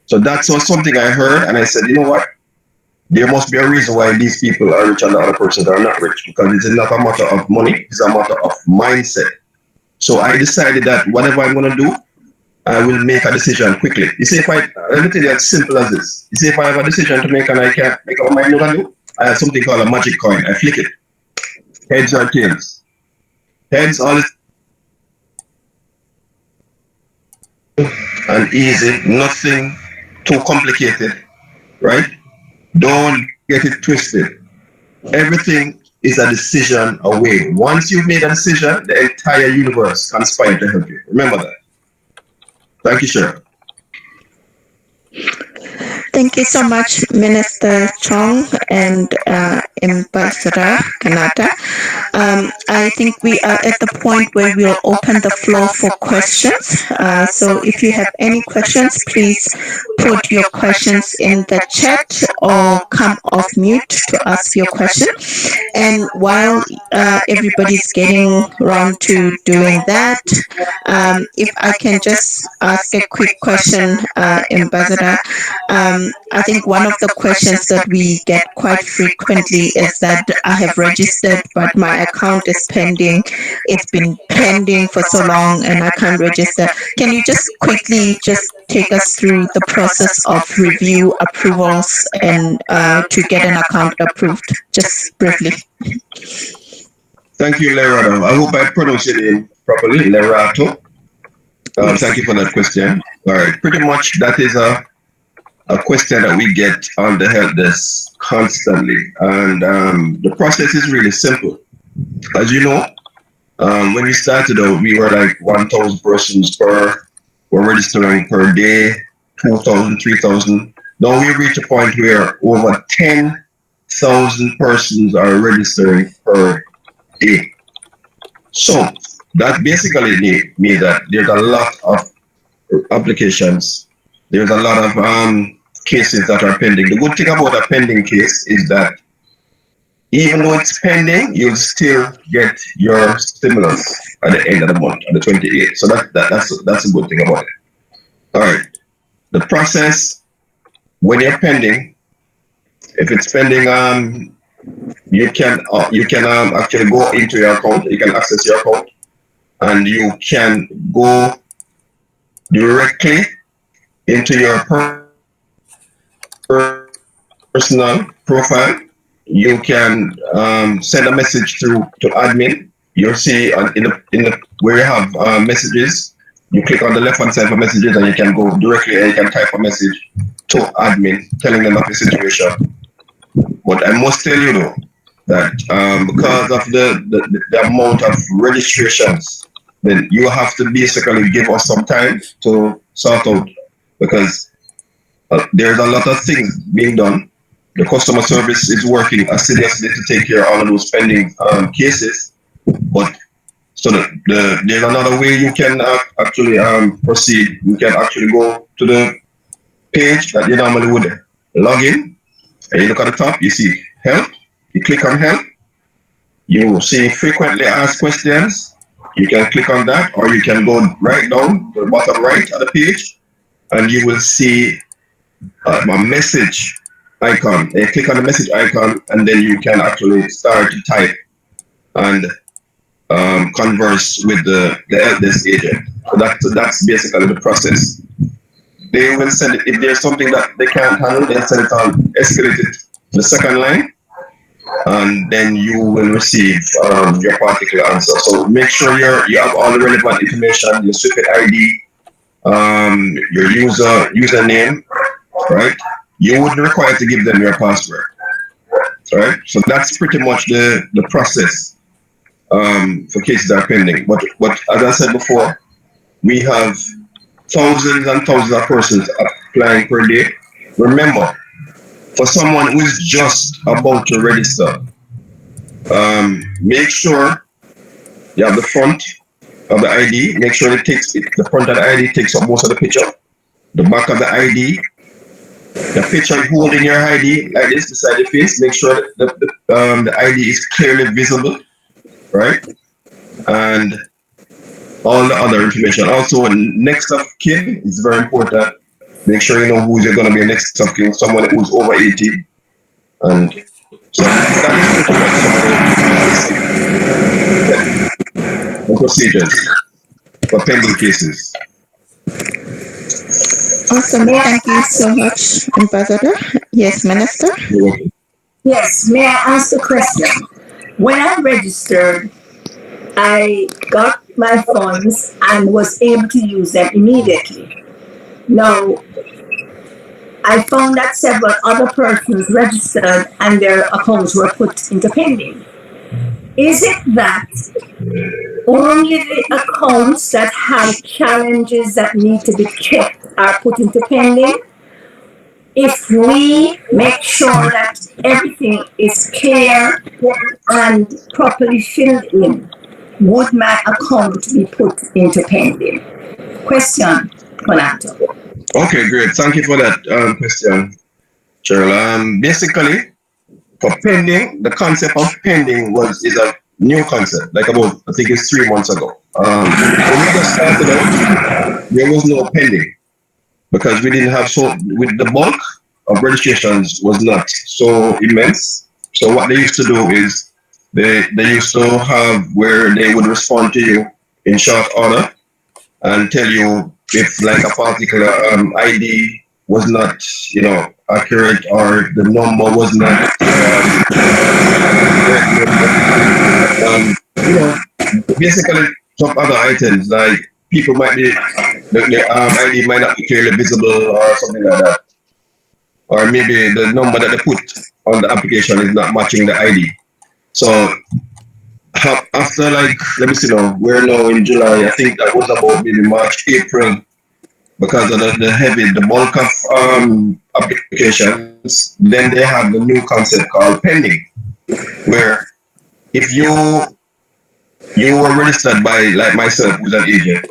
So that's something I heard, and I said, you know what? There must be a reason why these people are rich and the other persons are not rich, because it's not a matter of money, it's a matter of mindset. So I decided that whatever I'm going to do, I will make a decision quickly. You see, let me tell you as simple as this. You see, if I have a decision to make and I can't make up my mind what to do, I have something called a magic coin. I flick it. Heads or tails. Heads all and easy, nothing too complicated, right? Don't get it twisted. Everything is a decision away. Once you've made a decision, the entire universe conspires to help you. Remember that. Thank you, Sharon. Thank you so much, Minister Chong and Ambassador Kanata. I think we are at the point where we'll open the floor for questions. So if you have any questions, please put your questions in the chat or come off mute to ask your question. And while everybody's getting around to doing that, if I can just ask a quick question, Ambassador. I think one of the questions that we get quite frequently is that I have registered, but my account is pending. It's been pending for so long and I can't register. Can you just quickly just take us through the process of review, approvals, and to get an account approved? Just briefly. Thank you, Lerato. I hope I pronounced your name properly, Lerato. Thank you for that question. All right, pretty much that is a question that we get on the help desk constantly, and the process is really simple. As you know, when we started out, we were like 1,000 persons were registering per day, 2,000, 3,000. Now we reach a point where over 10,000 persons are registering per day. So that basically means that there's a lot of applications. There's a lot of cases that are pending. The good thing about a pending case is that even though it's pending, you'll still get your stimulus at the end of the month, on the 28th. So that's a good thing about it. All right. The process, when you're pending, if it's pending, you can actually go into your account. You can access your account, and you can go directly into your personal profile. You can send a message to admin. You'll see in the where you have messages. You click on the left hand side for messages, and you can go directly and you can type a message to admin telling them of the situation. But I must tell you though that because of the amount of registrations, then you have to basically give us some time to sort out because there's a lot of things being done. The customer service is working assiduously to take care of all of those pending cases. But so there's another way you can actually proceed. You can actually go to the page that you normally would log in, and you look at the top, you see help. You click on help. You see frequently asked questions. You can click on that, or you can go right down to the bottom right of the page, and you will see a message icon. You click on the message icon, and then you can actually start to type and converse with the help desk agent. So that's basically the process. They will send it if there's something that they can't handle. They'll send it on, escalate it to the second line, and then you will receive your particular answer. So make sure you have all the relevant information, your Swift ID, your username, right? You wouldn't require to give them your password, right? So that's pretty much the process for cases that are pending. But as I said before, we have thousands and thousands of persons applying per day. Remember, for someone who is just about to register, make sure you have the front of the ID. Make sure the front of the ID takes up most of the picture. The back of the ID, the picture holding your ID like this beside your face. Make sure that the ID is clearly visible, right? And all the other information. Also, next of kin is very important. Make sure you know who you're going to be next of kin, someone who's over 18. And so that is the procedures for pending cases. Awesome. Thank you so much, Ambassador. Yes, Minister. Yes, may I ask a question? When I registered, I got my funds and was able to use them immediately. Now, I found that several other persons registered and their accounts were put into pending. Is it that only the accounts that have challenges that need to be checked are put into pending? If we make sure that everything is clear and properly filled in, would my account be put into pending? Question, Conato. Okay, great. Thank you for that question, Cheryl. Basically, for pending, the concept of pending is a new concept, like about, I think it's 3 months ago. When we just started out, there was no pending because we didn't have with the bulk of registrations was not so immense. So what they used to do is they used to have where they would respond to you in short order and tell you if like a particular ID was not, accurate or the number was not basically some other items like people might be the ID might not be clearly visible or something like that, or maybe the number that they put on the application is not matching the ID. So after let me see now, we're now in July. I think that was about maybe March, April, because of the bulk of applications. Then they have the new concept called pending, where if you were registered by like myself, who's an agent,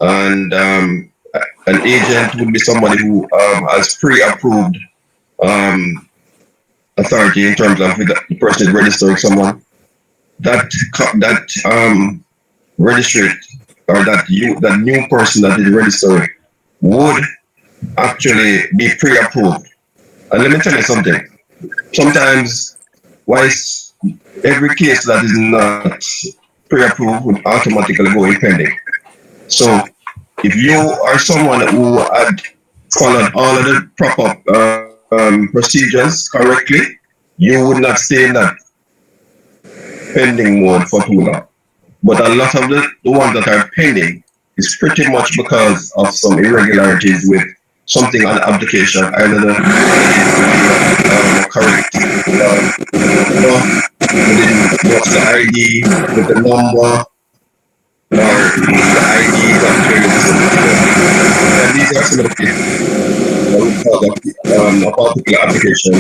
and an agent would be somebody who has pre-approved authority in terms of the person is registering someone. That registered or that new person that is registering would actually be pre-approved. And let me tell you something. Sometimes, every case that is not pre-approved would automatically go in pending. So, if you are someone who had followed all of the proper procedures correctly, you would not stay in that pending mode for too long. But a lot of the ones that are pending is pretty much because of some irregularities with something on the application, either the correct what's the ID with the number, or the ID that clearly visible. And these are some of the cases. a particular application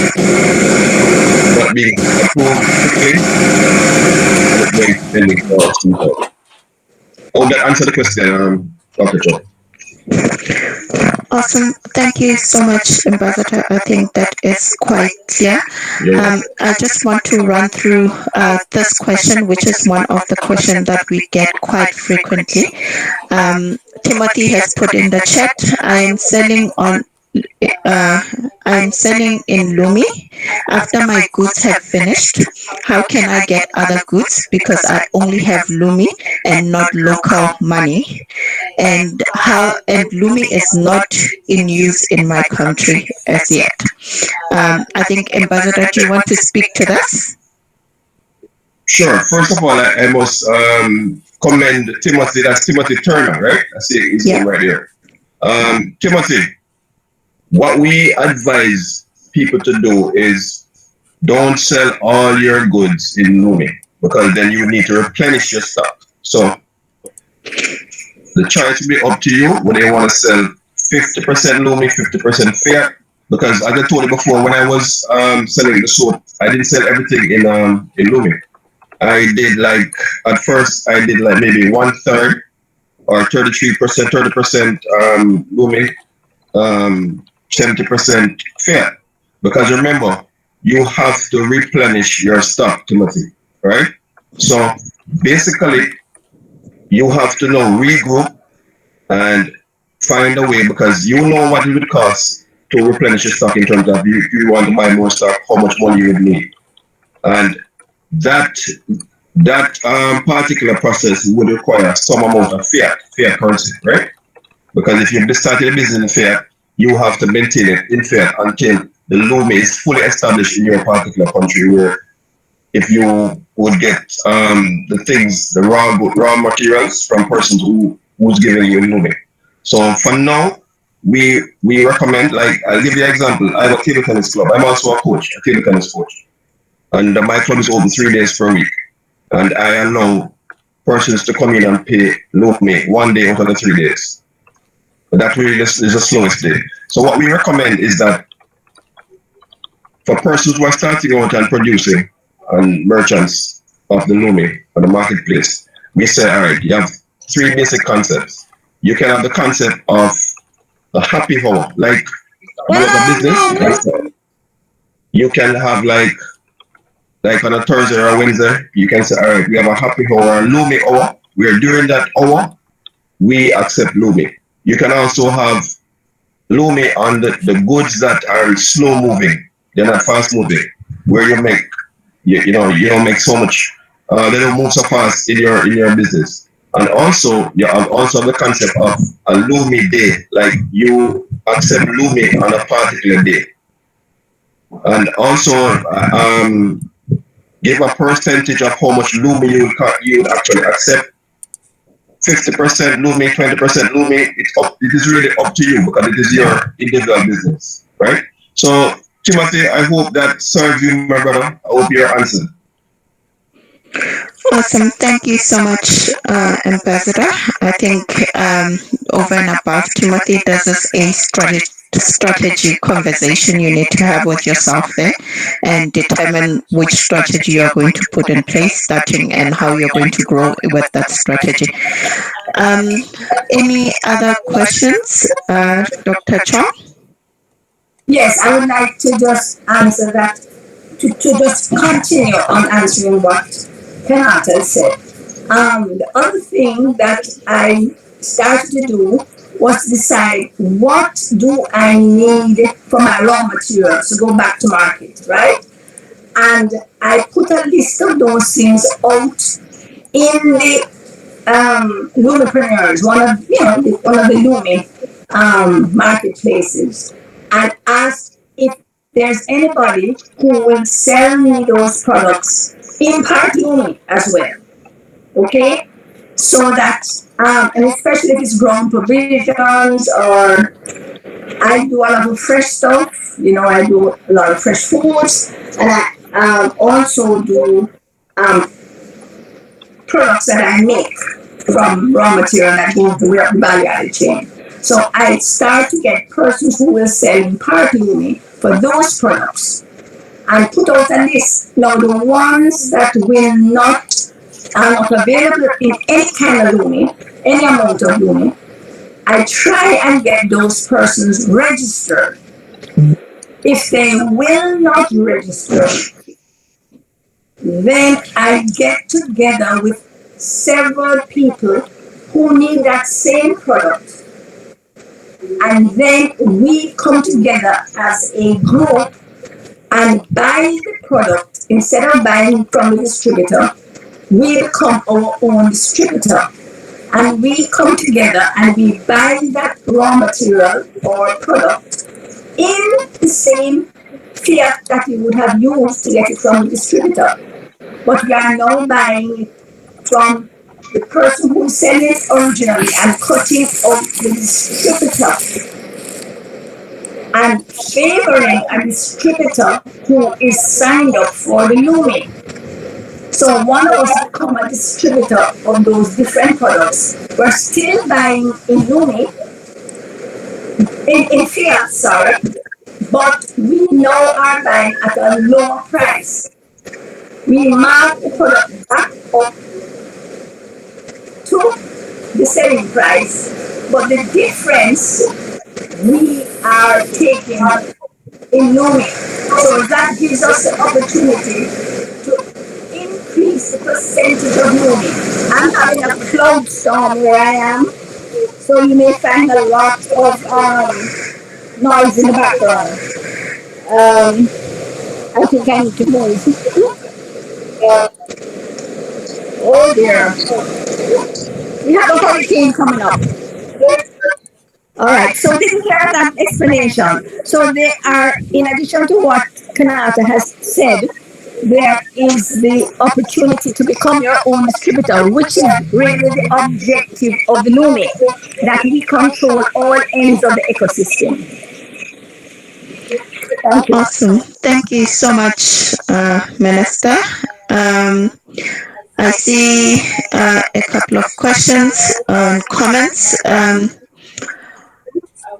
not being approved quickly and it went pending for some time. Hope that answer the question, Dr. Cho. Awesome. Thank you so much, Ambassador. I think that is quite clear. I just want to run through this question, which is one of the questions that we get quite frequently. Timothy has put in the chat, I'm selling in Lumi. After my goods have finished, how can I get other goods because I only have Lumi and not local money? And Lumi is not in use in my country as yet. I think, Ambassador, do you want to speak to this? Sure. First of all, I must commend Timothy. That's Timothy Turner, right? I see his name right here. Timothy, what we advise people to do is don't sell all your goods in Lumi because then you need to replenish your stock. So the choice will be up to you whether you want to sell 50% Lumi, 50% fiat. Because as I told you before, when I was selling the soap, I didn't sell everything in Lumi. I did at first I did maybe 1/3 or 33%, 30% Lumi, 70% fiat. Because remember, you have to replenish your stock, Timothy, right? So basically, you have to now regroup and find a way, because you know what it would cost to replenish your stock in terms of if you want to buy more stock, how much money you would need. And that particular process would require some amount of fiat currency, right? Because if you started a business in fiat, you have to maintain it in fiat until the Lumi is fully established in your particular country, where if you would get the raw materials from persons who's giving you Lumi. So for now, we recommend, I'll give you an example. I have a table tennis club. I'm also a coach, a table tennis coach. And my club is open 3 days per week. And I allow persons to come in and pay Lumi 1 day out of the 3 days. But that really is the slowest day. So what we recommend is that for persons who are starting out and producing and merchants of the Lumi or the marketplace, we say, all right, you have 3 basic concepts. You can have the concept of a happy hour, like you have a business. You can have like on a Thursday or a Wednesday, you can say, all right, we have a happy hour, a Lumi hour, where during that hour, we accept Lumi. You can also have Lumi on the goods that are slow moving, they're not fast moving, where you make, you don't make so much, they don't move so fast in your business. And also, you have also the concept of a Lumi day, like you accept Lumi on a particular day. And also, give a percentage of how much Lumi you would actually accept. 50% Lumi, 20% Lumi, it is really up to you because it is your individual business, right? So, Timothy, I hope that serves you, my brother. I hope you're answered. Awesome. Thank you so much, Ambassador. I think over and above, Timothy, this is a strategy conversation you need to have with yourself there and determine which strategy you're going to put in place starting and how you're going to grow with that strategy. Any other questions, Dr. Chong? Yes, I would like to just answer that, to just continue on answering what Penata said. The other thing that I started to do was decide what do I need for my raw materials to go back to market, right? And I put a list of those things out in the Lumipreneurs, one of the Lumi marketplaces, and asked if there's anybody who will sell me those products in part Lumi as well. Okay, so that and especially if it's grown provisions, or I do a lot of fresh stuff. I do a lot of fresh foods, and I also do products that I make from raw material that go to the value added chain. So I start to get persons who will sell in part Lumi for those products and put out a list. Now, the ones that are not available in any kind of Lumi, any amount of Lumi, I try and get those persons registered. If they will not register, then I get together with several people who need that same product, and then we come together as a group and buy the product. Instead of buying from the distributor, we become our own distributor, and we come together and we buy that raw material or product in the same fiat that we would have used to get it from the distributor. But we are now buying it from the person who sells it originally and cutting out the distributor and favoring a distributor who is signed up for the Lumi. So one of us become a distributor of those different products. We're still buying in Lumi, in fiat, sorry, but we now are buying at a lower price. We mark the product back up to the selling price, but the difference we are taking in Lumi. So that gives us the opportunity to increase the percentage of Lumi. I'm having a cloud storm where I am, so you may find a lot of noise in the background. I think I need to move. Oh dear. We have a hurricane coming up. All right, so did you hear that explanation? So there are, in addition to what Kanata has said, there is the opportunity to become your own distributor, which is really the objective of the Lumi, that we control all ends of the ecosystem. Thank you. Awesome. Thank you so much, Minister. I see a couple of questions and comments.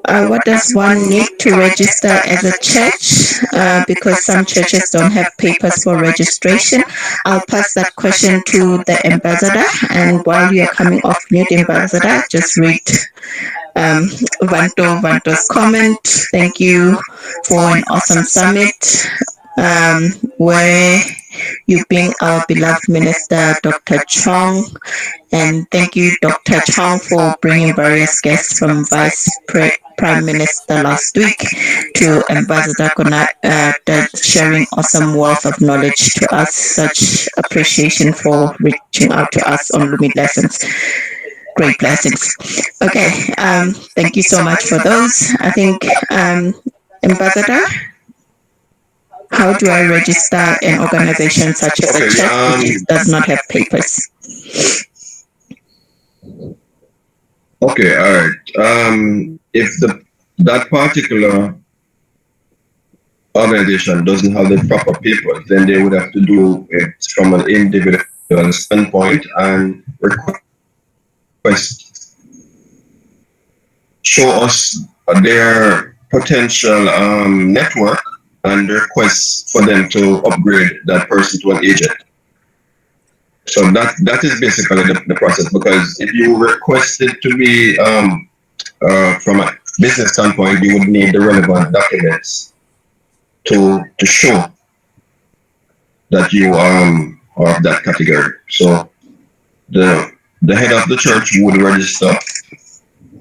What does one need to register as a church? Because some churches don't have papers for registration. I'll pass that question to the ambassador. And while you are coming off mute, ambassador, just read Vanto's comment. Thank you for an awesome summit where you being our beloved minister, Dr. Chong. And thank you, Dr. Chong, for bringing various guests from Vice Prime Minister last week to Ambassador sharing awesome wealth of knowledge to us. Such appreciation for reaching out to us on Lumi Lessons. Great blessings. Okay, thank you so much for those. I think, Ambassador, how do I register an organization such as a church which does not have papers? Okay, all right. If that particular organization doesn't have the proper papers, then they would have to do it from an individual standpoint and request, show us their potential network and request for them to upgrade that person to an agent. So that is basically the process, because if you request it to be from a business standpoint, you would need the relevant documents to show that you are of that category. So the head of the church would register,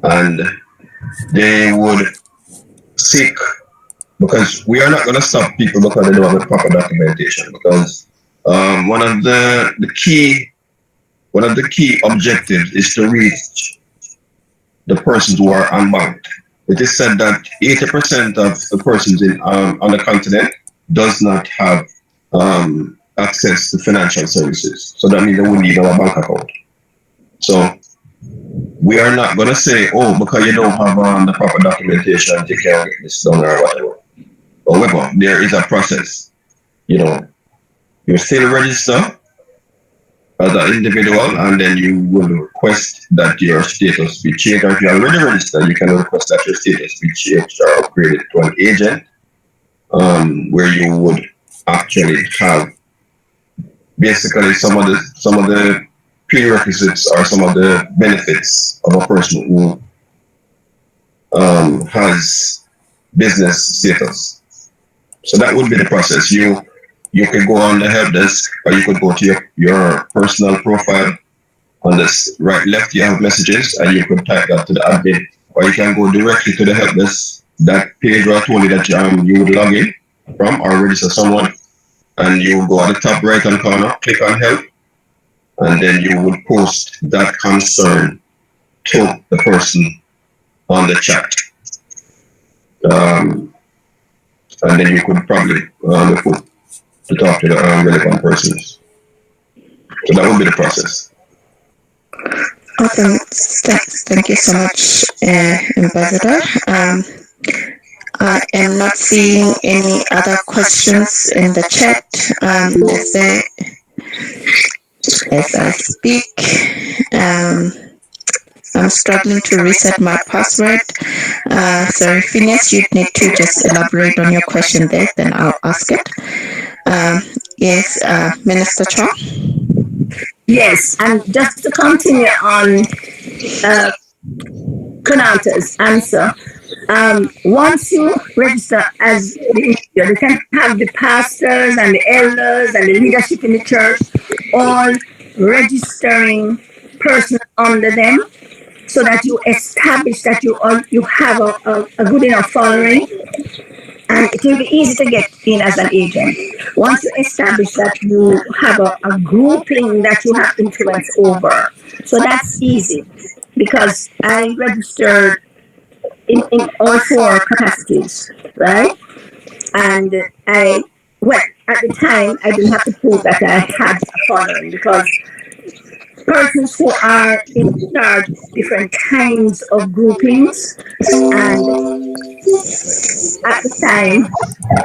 and they would seek, because we are not going to stop people because they don't have the proper documentation, because one of the key objectives is to reach the persons who are unbanked. It is said that 80% of the persons on the continent does not have access to financial services. So that means they would need our bank account. So we are not going to say, oh, because you don't have the proper documentation, you can't get this done or whatever. However, there is a process. You still register as an individual, and then you will request that your status be changed. Or if you already registered, you can request that your status be changed or upgraded to an agent. where you would actually have basically some of the prerequisites or some of the benefits of a person who has business status. So that would be the process. You could go on the help desk, or you could go to your personal profile. On this right left, you have messages, and you could type that to the admin, or you can go directly to the help desk. That page where I told you that you would log in from or register someone, and you go at the top right hand corner, click on help, and then you would post that concern to the person on the chat. And then you could probably put to talk to the relevant persons. So that would be the process. Awesome. Thank you so much, Ambassador. I am not seeing any other questions in the chat. As I speak, I'm struggling to reset my password. So, Phineas, you'd need to just elaborate on your question there, then I'll ask it. Yes, Minister Chong? Yes, and just to continue on Konata's answer, once you register as the individual, you can have the pastors and the elders and the leadership in the church all registering persons under them, so that you establish that you have a good enough following, and it will be easy to get in as an agent. Once you establish that you have a grouping that you have influence over, so that's easy, because I registered in all four capacities, right? And at the time, I didn't have to prove that I had a following, because persons who are in charge of different kinds of groupings, and at the time,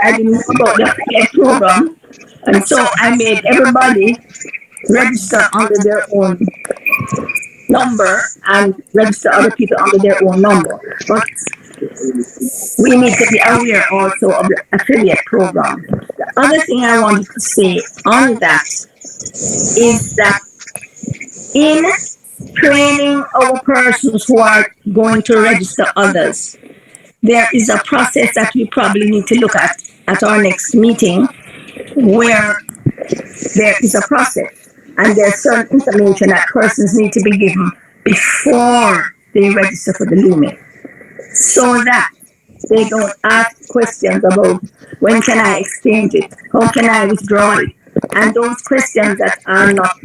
I didn't know about the affiliate program, and so I made everybody register under their own number and register other people under their own number. But we need to be aware also of the affiliate program. The other thing I wanted to say on that is that in training our persons who are going to register others, there is a process that we probably need to look at our next meeting, where there is a process and there's certain information that persons need to be given before they register for the Lumi, so that they don't ask questions about when can I exchange it, how can I withdraw it, and those questions that are not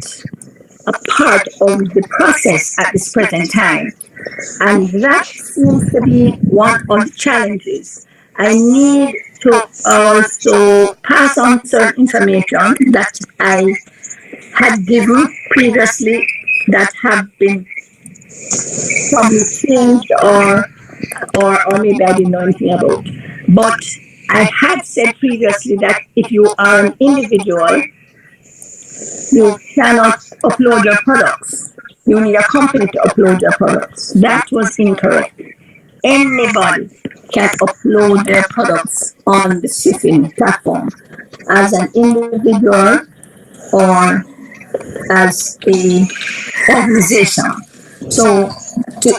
a part of the process at this present time. And that seems to be one of the challenges. I need to also pass on certain information that I had given previously that have been probably changed or maybe I didn't know anything about. But I had said previously that if you are an individual, you cannot upload your products. You need a company to upload your products. That was incorrect. Anybody can upload their products on the shipping platform as an individual or as a organization. So to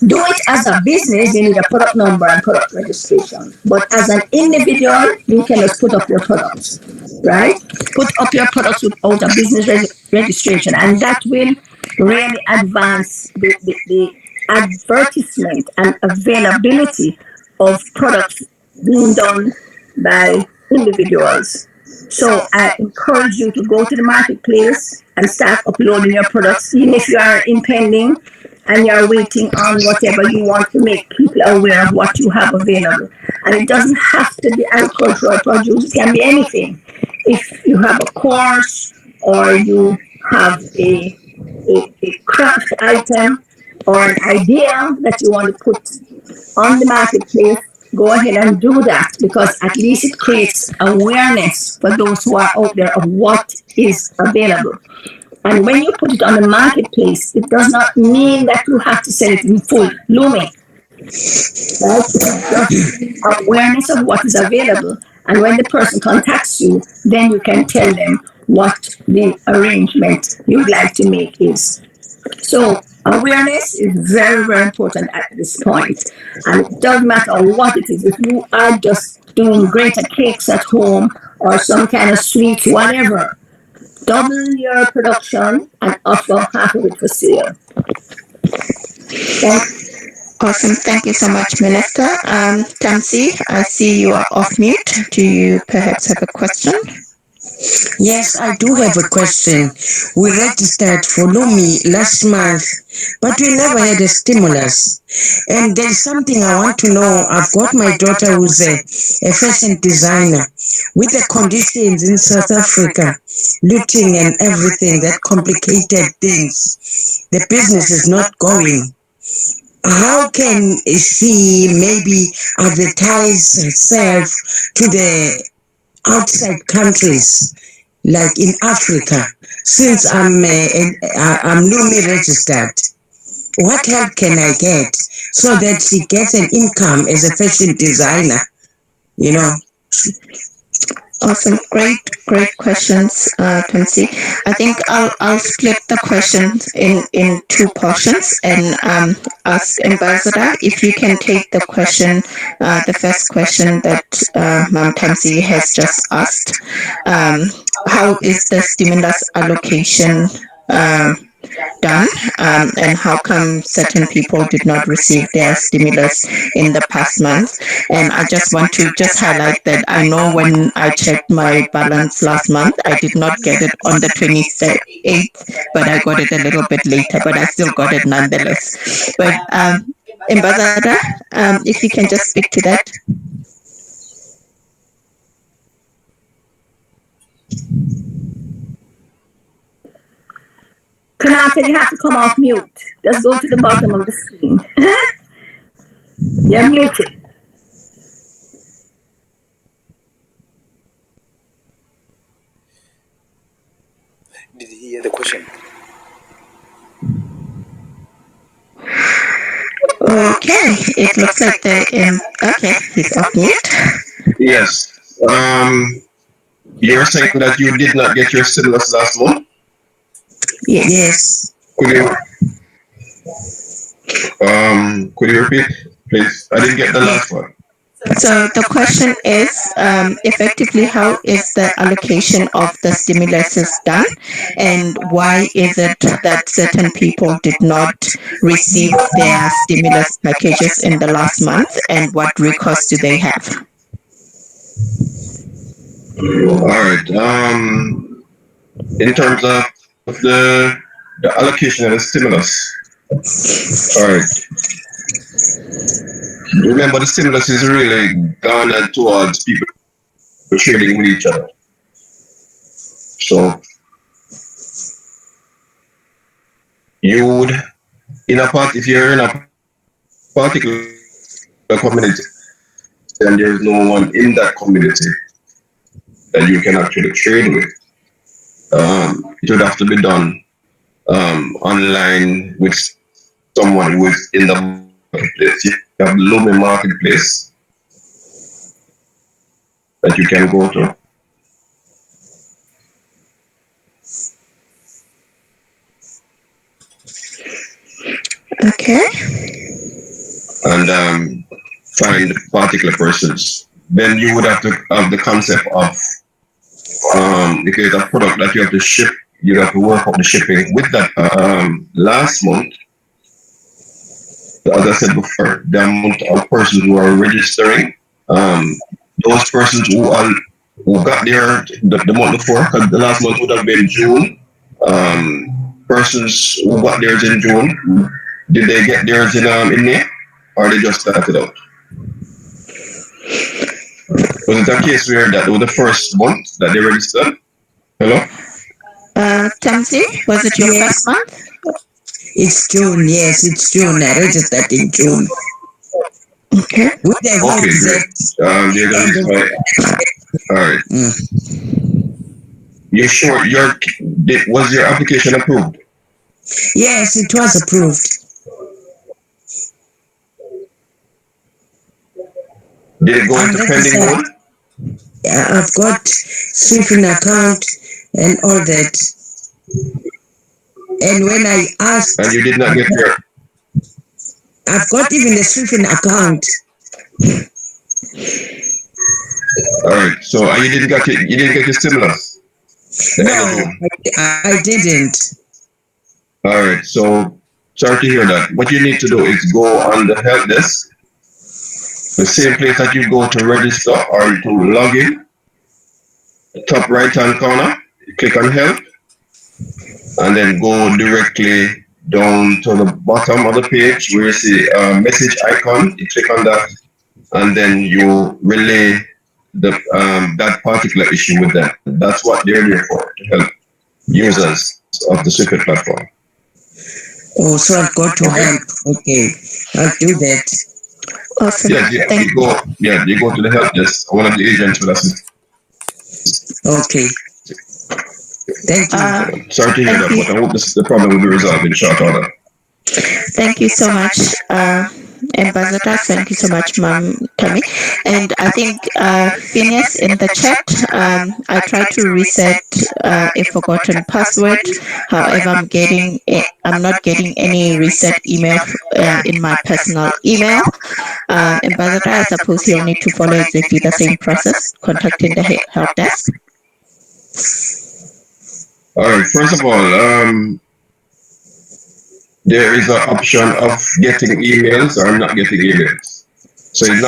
do it as a business, you need a product number and product registration. But as an individual, you can just put up your products, right? Put up your products without a business registration, and that will really advance the advertisement and availability of products being done by individuals. So I encourage you to go to the marketplace and start uploading your products, even if you are impending and you're waiting on whatever you want to make people aware of what you have available. And it doesn't have to be agricultural produce, it can be anything. If you have a course or you have a craft item or an idea that you want to put on the marketplace, go ahead and do that, because at least it creates awareness for those who are out there of what is available. And when you put it on the marketplace, it does not mean that you have to sell it in full Lumi. Right? It's just awareness of what is available. And when the person contacts you, then you can tell them what the arrangement you'd like to make is. So awareness is very, very important at this point. And it doesn't matter what it is. If you are just doing greater cakes at home or some kind of sweets, whatever, double your production and offer half of it for sale. Thank Awesome. Thank you so much, Minister. Tamsi, I see you are off mute. Do you perhaps have a question? Yes, I do have a question. We registered for Lumi last month, but we never had a stimulus. And there's something I want to know. I've got my daughter who's a fashion designer. With the conditions in South Africa, looting and everything that complicated things, the business is not going. How can she maybe advertise herself to the outside countries, like in Africa, since I'm Lumi registered? What help can I get so that she gets an income as a fashion designer? You know. Awesome. Great questions, Tamsi. I think I'll split the questions in two portions and ask Ambassador if you can take the question, the first question that Ma'am Tamsi has just asked. How is the stimulus allocation done, and how come certain people did not receive their stimulus in the past month? And I just want to just highlight that I know when I checked my balance last month, I did not get it on the 28th, but I got it a little bit later, but I still got it nonetheless. But Ambassador, if you can just speak to that. Kanaka, you have to come off mute. Just go to the bottom of the screen. You're muted. Did he hear the question? Okay, it looks like okay, he's off mute. Yes. You're saying that you did not get your stimulus last month? Yes. Could you repeat, please? I didn't get the last one. So the question is, effectively, how is the allocation of the stimulus is done, and why is it that certain people did not receive their stimulus packages in the last month, and what recourse do they have? All right. In terms of the allocation of the stimulus. All right. Remember, the stimulus is really garnered towards people trading with each other. So you would, if you're in a particular community, then there's no one in that community that you can actually trade with. It would have to be done online with someone who is in the marketplace. You have Lumi Marketplace that you can go to. Okay. And find particular persons. Then you would have to have the concept of if there's a product that you have to ship, you have to work on the shipping with that. Last month, as I said before, the amount of persons who are registering, those persons who got there the month before, because the last month would have been June. Persons who got theirs in June, did they get theirs in May, or they just started out? Was it a case where that was the first month that they registered? Hello? Tamsi, was it your first month? It's June, yes, it's June. I registered in June. Okay. With the hope that all right. You sure was your application approved? Yes, it was approved. Did it go into pending mode? I've got Swift account and all that. And when I asked, And you did not get your. I've got even a Swift account. All right. So you didn't get it. You didn't get your stimulus. The end of No, June. I didn't. All right. So sorry to hear that. What you need to do is go on the help desk, the same place that you go to register or to log in. The top right hand corner. You click on help, and then go directly down to the bottom of the page where you see a message icon. You click on that, and then you relay the that particular issue with them. That's what they're there for, to help users of the Secret platform. Oh, so I've got to help. Okay, I'll do that. Awesome. Yeah, you go. Yeah, you go to the help desk. One of the agents will assist. Okay. Thank you. Sorry to hear that, but I hope the problem will be resolved in short order. Thank you so much, Ambassador. Thank you so much, Ma'am Tammy. And I think Phineas in the chat, I tried to reset a forgotten password. However, I'm not getting any reset email in my personal email. Ambassador, I suppose you'll need to follow exactly the same process, contacting the help desk. All right. First of all, there is an option of getting emails or not getting emails. So it's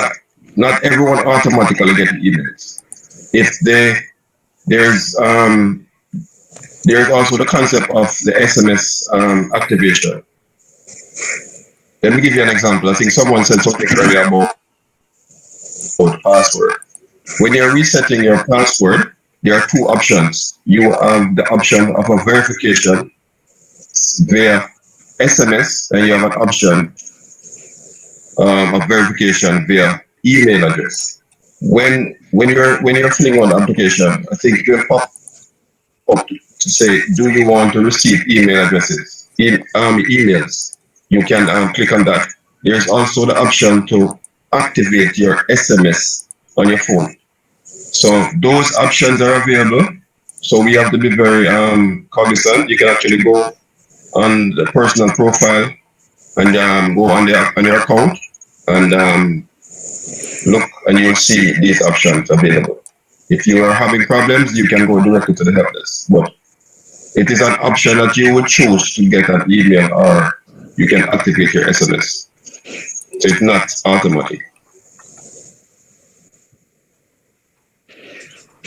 not everyone automatically getting emails. If there's also the concept of the SMS activation. Let me give you an example. I think someone said something earlier about password. When you're resetting your password, there are two options. You have the option of a verification via SMS, and you have an option of verification via email address. When you're filling out the application, I think it will pop up to say, do you want to receive email addresses, emails? You can click on that. There's also the option to activate your SMS on your phone. So those options are available. So we have to be very cognizant. You can actually go on the personal profile and go on your account and look, and you'll see these options available. If you are having problems, you can go directly to the help desk. But it is an option that you would choose to get an email, or you can activate your SMS. So it's not automatic.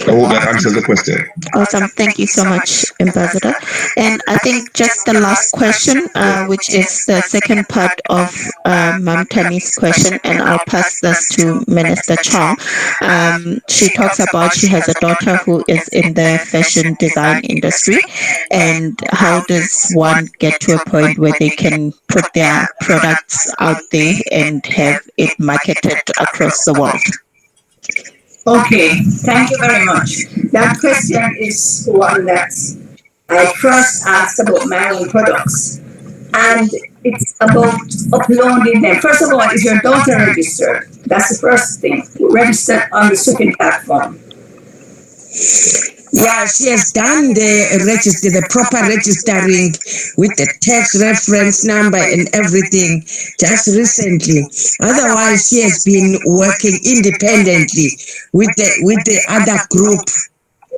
I hope that answers the question. Awesome. Thank you so much, Ambassador. And I think just the last question, which is the second part of Ma'am Tammy's question, and I'll pass this to Minister Chong. She talks about she has a daughter who is in the fashion design industry, and how does one get to a point where they can put their products out there and have it marketed across the world? Okay, thank you very much. That question is one that I first asked about my own products. And it's about uploading them. First of all, is your daughter registered? That's the first thing. Registered on the Sufin platform. Yeah, she has done the proper registering with the tax reference number and everything just recently. Otherwise, she has been working independently with the other group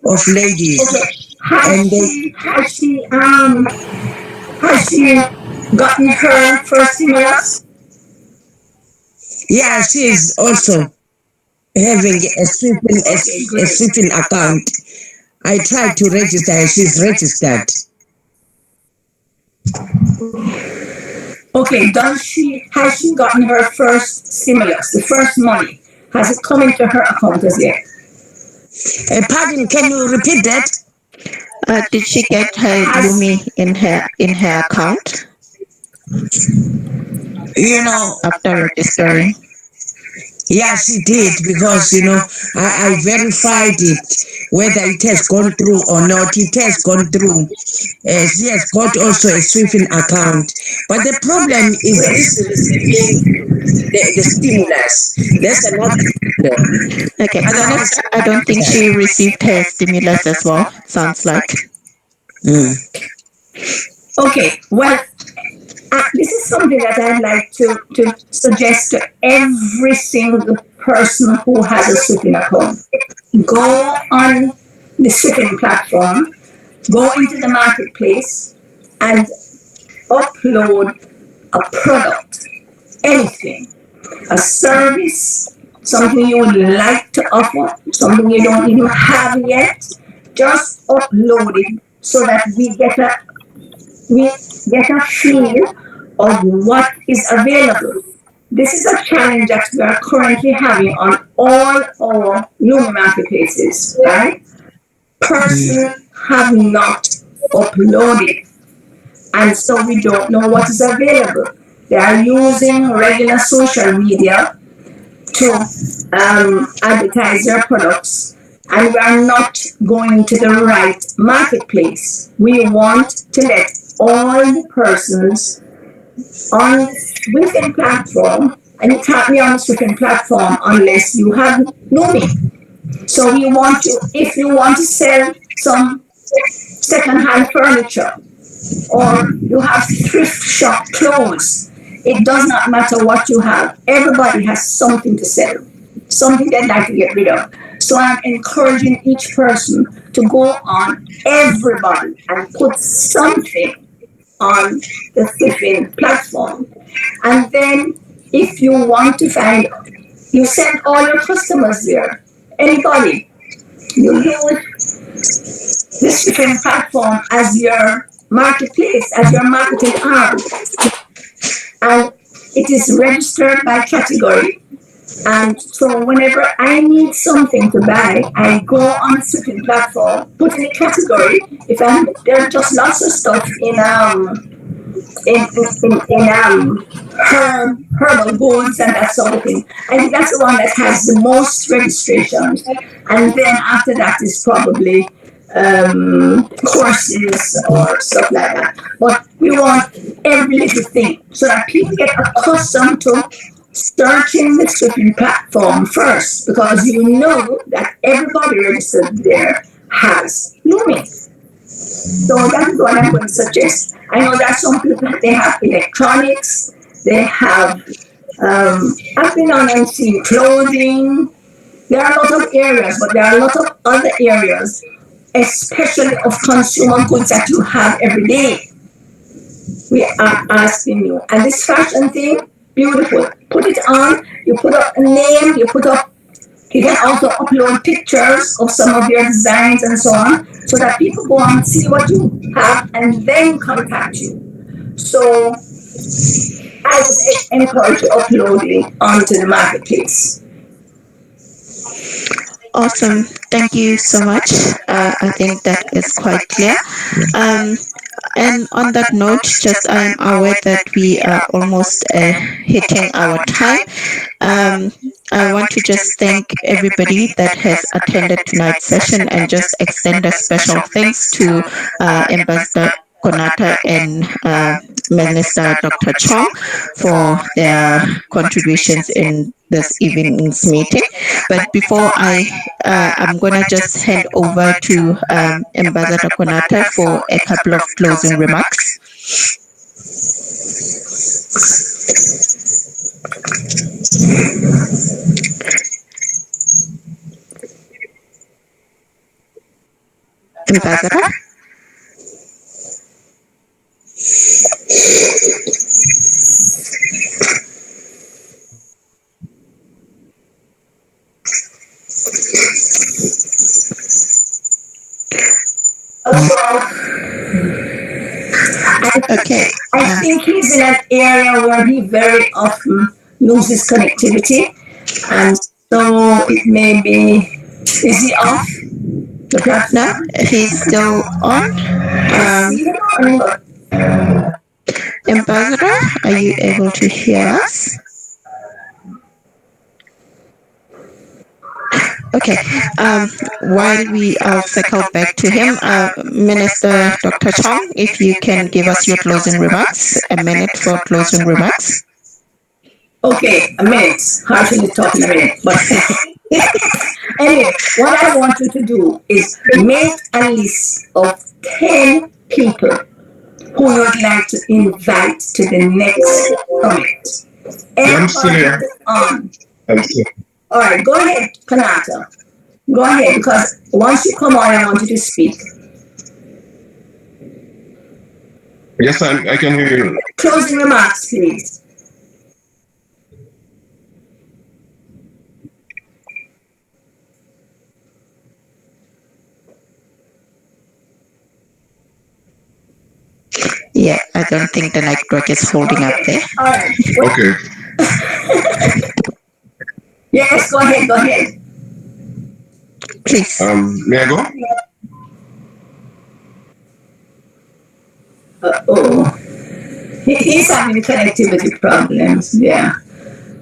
of ladies. Okay. Has she gotten her first stimulus? Yeah, she is also having a Swift account. I tried to register her. She's registered. Okay, has she gotten her first stimulus, the first money? Has it come into her account as yet? Pardon, can you repeat that? Did she get her Lumi in her account? After registering. Yeah, she did, because I verified it, whether it has gone through or not. It has gone through. She has got also a Swift account, but the problem is this receiving the stimulus. That's another Okay, I don't think she received her stimulus as well. Sounds like. Okay, well, this is something that I'd like to suggest to every single person who has a Swiffin account. Go on the Swiffin platform, go into the marketplace, and upload a product, anything, a service, something you would like to offer, something you don't even have yet. Just upload it so that we get a feel of what is available. This is a challenge that we are currently having on all our Lumi marketplaces, right? Persons have not uploaded, and so we don't know what is available. They are using regular social media to advertise their products, and we are not going to the right marketplace. We want to let all the persons on the Swiffin platform, and you can't be on the Swiffin platform unless you have Lumi. So we want you, if you want to sell some second-hand furniture, or you have thrift shop clothes, it does not matter what you have. Everybody has something to sell, something they'd like to get rid of. So I'm encouraging each person to go on everybody and put something on the Swiffin platform. And then if you want to find, you send all your customers there. Anybody, you use the Swiffin platform as your marketplace, as your marketing arm. And it is registered by category. And so whenever I need something to buy, I go on the Swiffin platform, put in a category. If there are just lots of stuff in herbal goods and that sort of thing. I think that's the one that has the most registrations. And then after that is probably courses or stuff like that. But we want every little thing so that people get accustomed to searching the Swiffin platform first, because you know that everybody registered there has Lumi. So that is what I'm going to suggest. I know that some people, they have electronics, they have, I've been on and seen clothing. There are a lot of areas, but there are a lot of other areas, especially of consumer goods that you have every day. We are asking you. And this fashion thing, beautiful. Put it on, you put up a name, you can also upload pictures of some of your designs and so on, so that people go and see what you have and then contact you. So I would encourage uploading onto the marketplace. Awesome. Thank you so much. I think that is quite clear. And on that note, just I am aware that we are almost hitting our time. I want to just thank everybody that has attended tonight's session and just extend a special thanks to Ambassador Konata and Minister Dr. Chong for their contributions in this evening's meeting. But before I'm gonna just hand over to Ambassador Konata for a couple of closing remarks. Ambassador? Okay. I think he's in an area where he very often loses connectivity, and so it may be. Is he off the platform? No, he's still on. Ambassador, are you able to hear us? Okay. While we circle back to him, Minister Dr. Chong, if you can give us your closing remarks, a minute for closing remarks. Okay, a minute. Hard to talk in a minute, but Anyway, what I want you to do is make a list of 10 people who you would like to invite to the next summit. Yeah, I'm still Everybody here. on. I'm still. All right, go ahead, Kanata. Go ahead, because once you come on, I want you to speak. Yes, I can hear you. Closing remarks, please. Yeah, I don't think the network is holding up there. All right. Okay. Yes, go ahead, go ahead. Please. May I go? Oh, he's having connectivity problems. Yeah.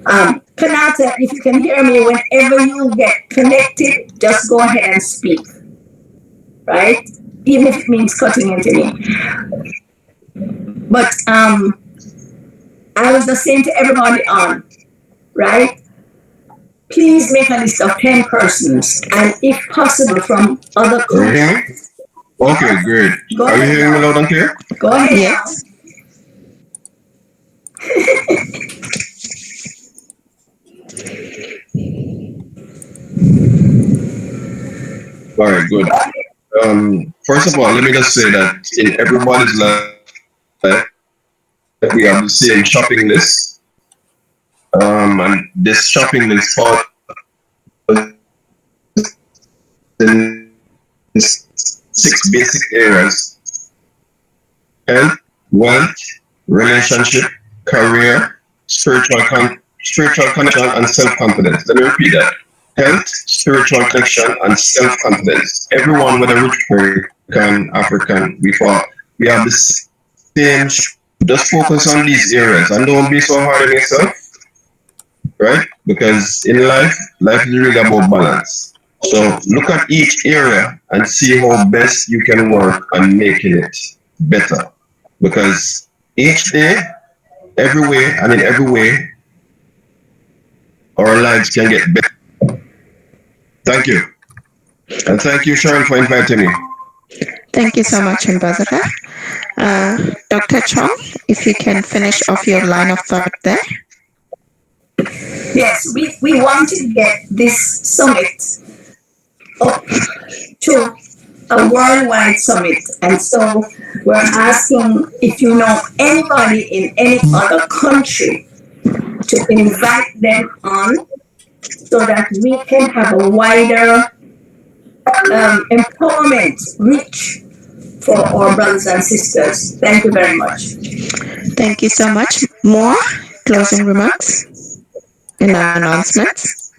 Kanata, if you can hear me, whenever you get connected, just go ahead and speak. Right? Even if it means cutting into me. But I was just saying to everybody on, right? Please make a list of 10 persons, and if possible, from other countries. Okay, great. Go Are you ahead hearing me now. loud and clear? Go ahead Yes. All right, good. First of all, let me just say that in everybody's life, we have the same shopping list. And this shopping list falls in six basic areas: health, wealth, relationship, career, spiritual connection, and self-confidence. Let me repeat that: health, spiritual connection, and self-confidence. Everyone, whether rich, American, African, we have the same. Just focus on these areas and don't be so hard on yourself, right? Because in life, life is really about balance. So look at each area and see how best you can work on making it better. Because each day, every way, and in every way, our lives can get better. Thank you. And thank you, Sharon, for inviting me. Thank you so much, Ambassador. Dr. Chong, if you can finish off your line of thought there. Yes, we want to get this summit up to a worldwide summit. And so we're asking if you know anybody in any other country to invite them on so that we can have a wider empowerment reach for our brothers and sisters. Thank you very much. Thank you so much. More closing remarks and announcements.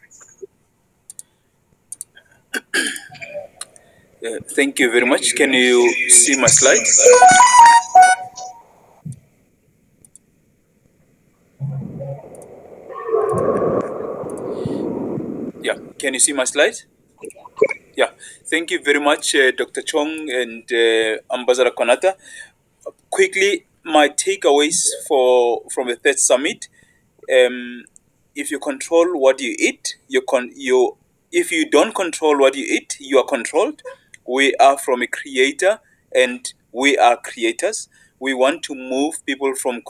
Thank you very much. Can you see my slide? Yeah, can you see my slide? Yeah, thank you very much, Dr. Chong and Ambassador Konata. Quickly, my takeaways from the third summit. If you control what you eat, you if you don't control what you eat, you are controlled. We are from a creator, and we are creators. We want to move people from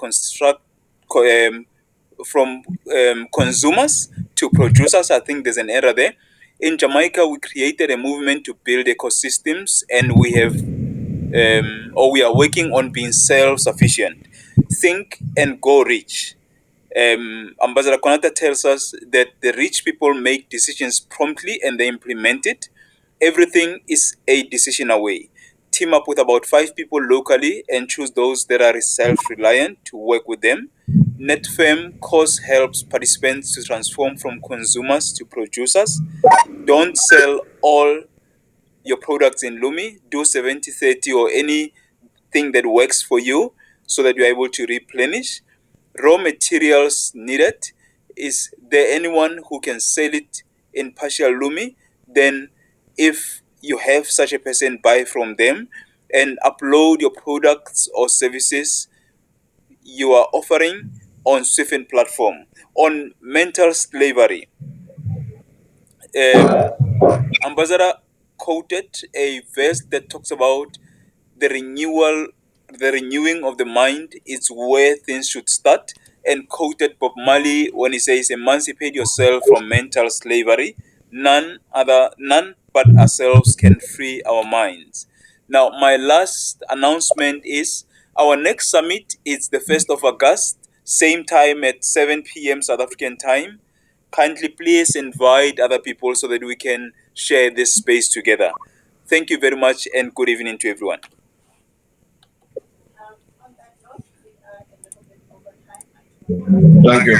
consumers to producers. I think there's an error there. In Jamaica, we created a movement to build ecosystems, and we are working on being self-sufficient. Think and go rich. Ambassador Konata tells us that the rich people make decisions promptly and they implement it. Everything is a decision away. Team up with about 5 people locally and choose those that are self-reliant to work with them. NetFirm course helps participants to transform from consumers to producers. Don't sell all your products in Lumi. Do 70/30 or anything that works for you so that you're able to replenish. Raw materials needed. Is there anyone who can sell it in partial Lumi? Then, if you have such a person, buy from them and upload your products or services you are offering on Swift platform. On mental slavery, Ambassador quoted a verse that talks about the renewal, the renewing of the mind is where things should start, and quoted Bob Marley when he says, "Emancipate yourself from mental slavery. None but ourselves can free our minds." Now, my last announcement is our next summit is the 1st of August, same time at 7 p.m. South African time. Kindly please invite other people so that we can share this space together. Thank you very much and good evening to everyone. Thank you.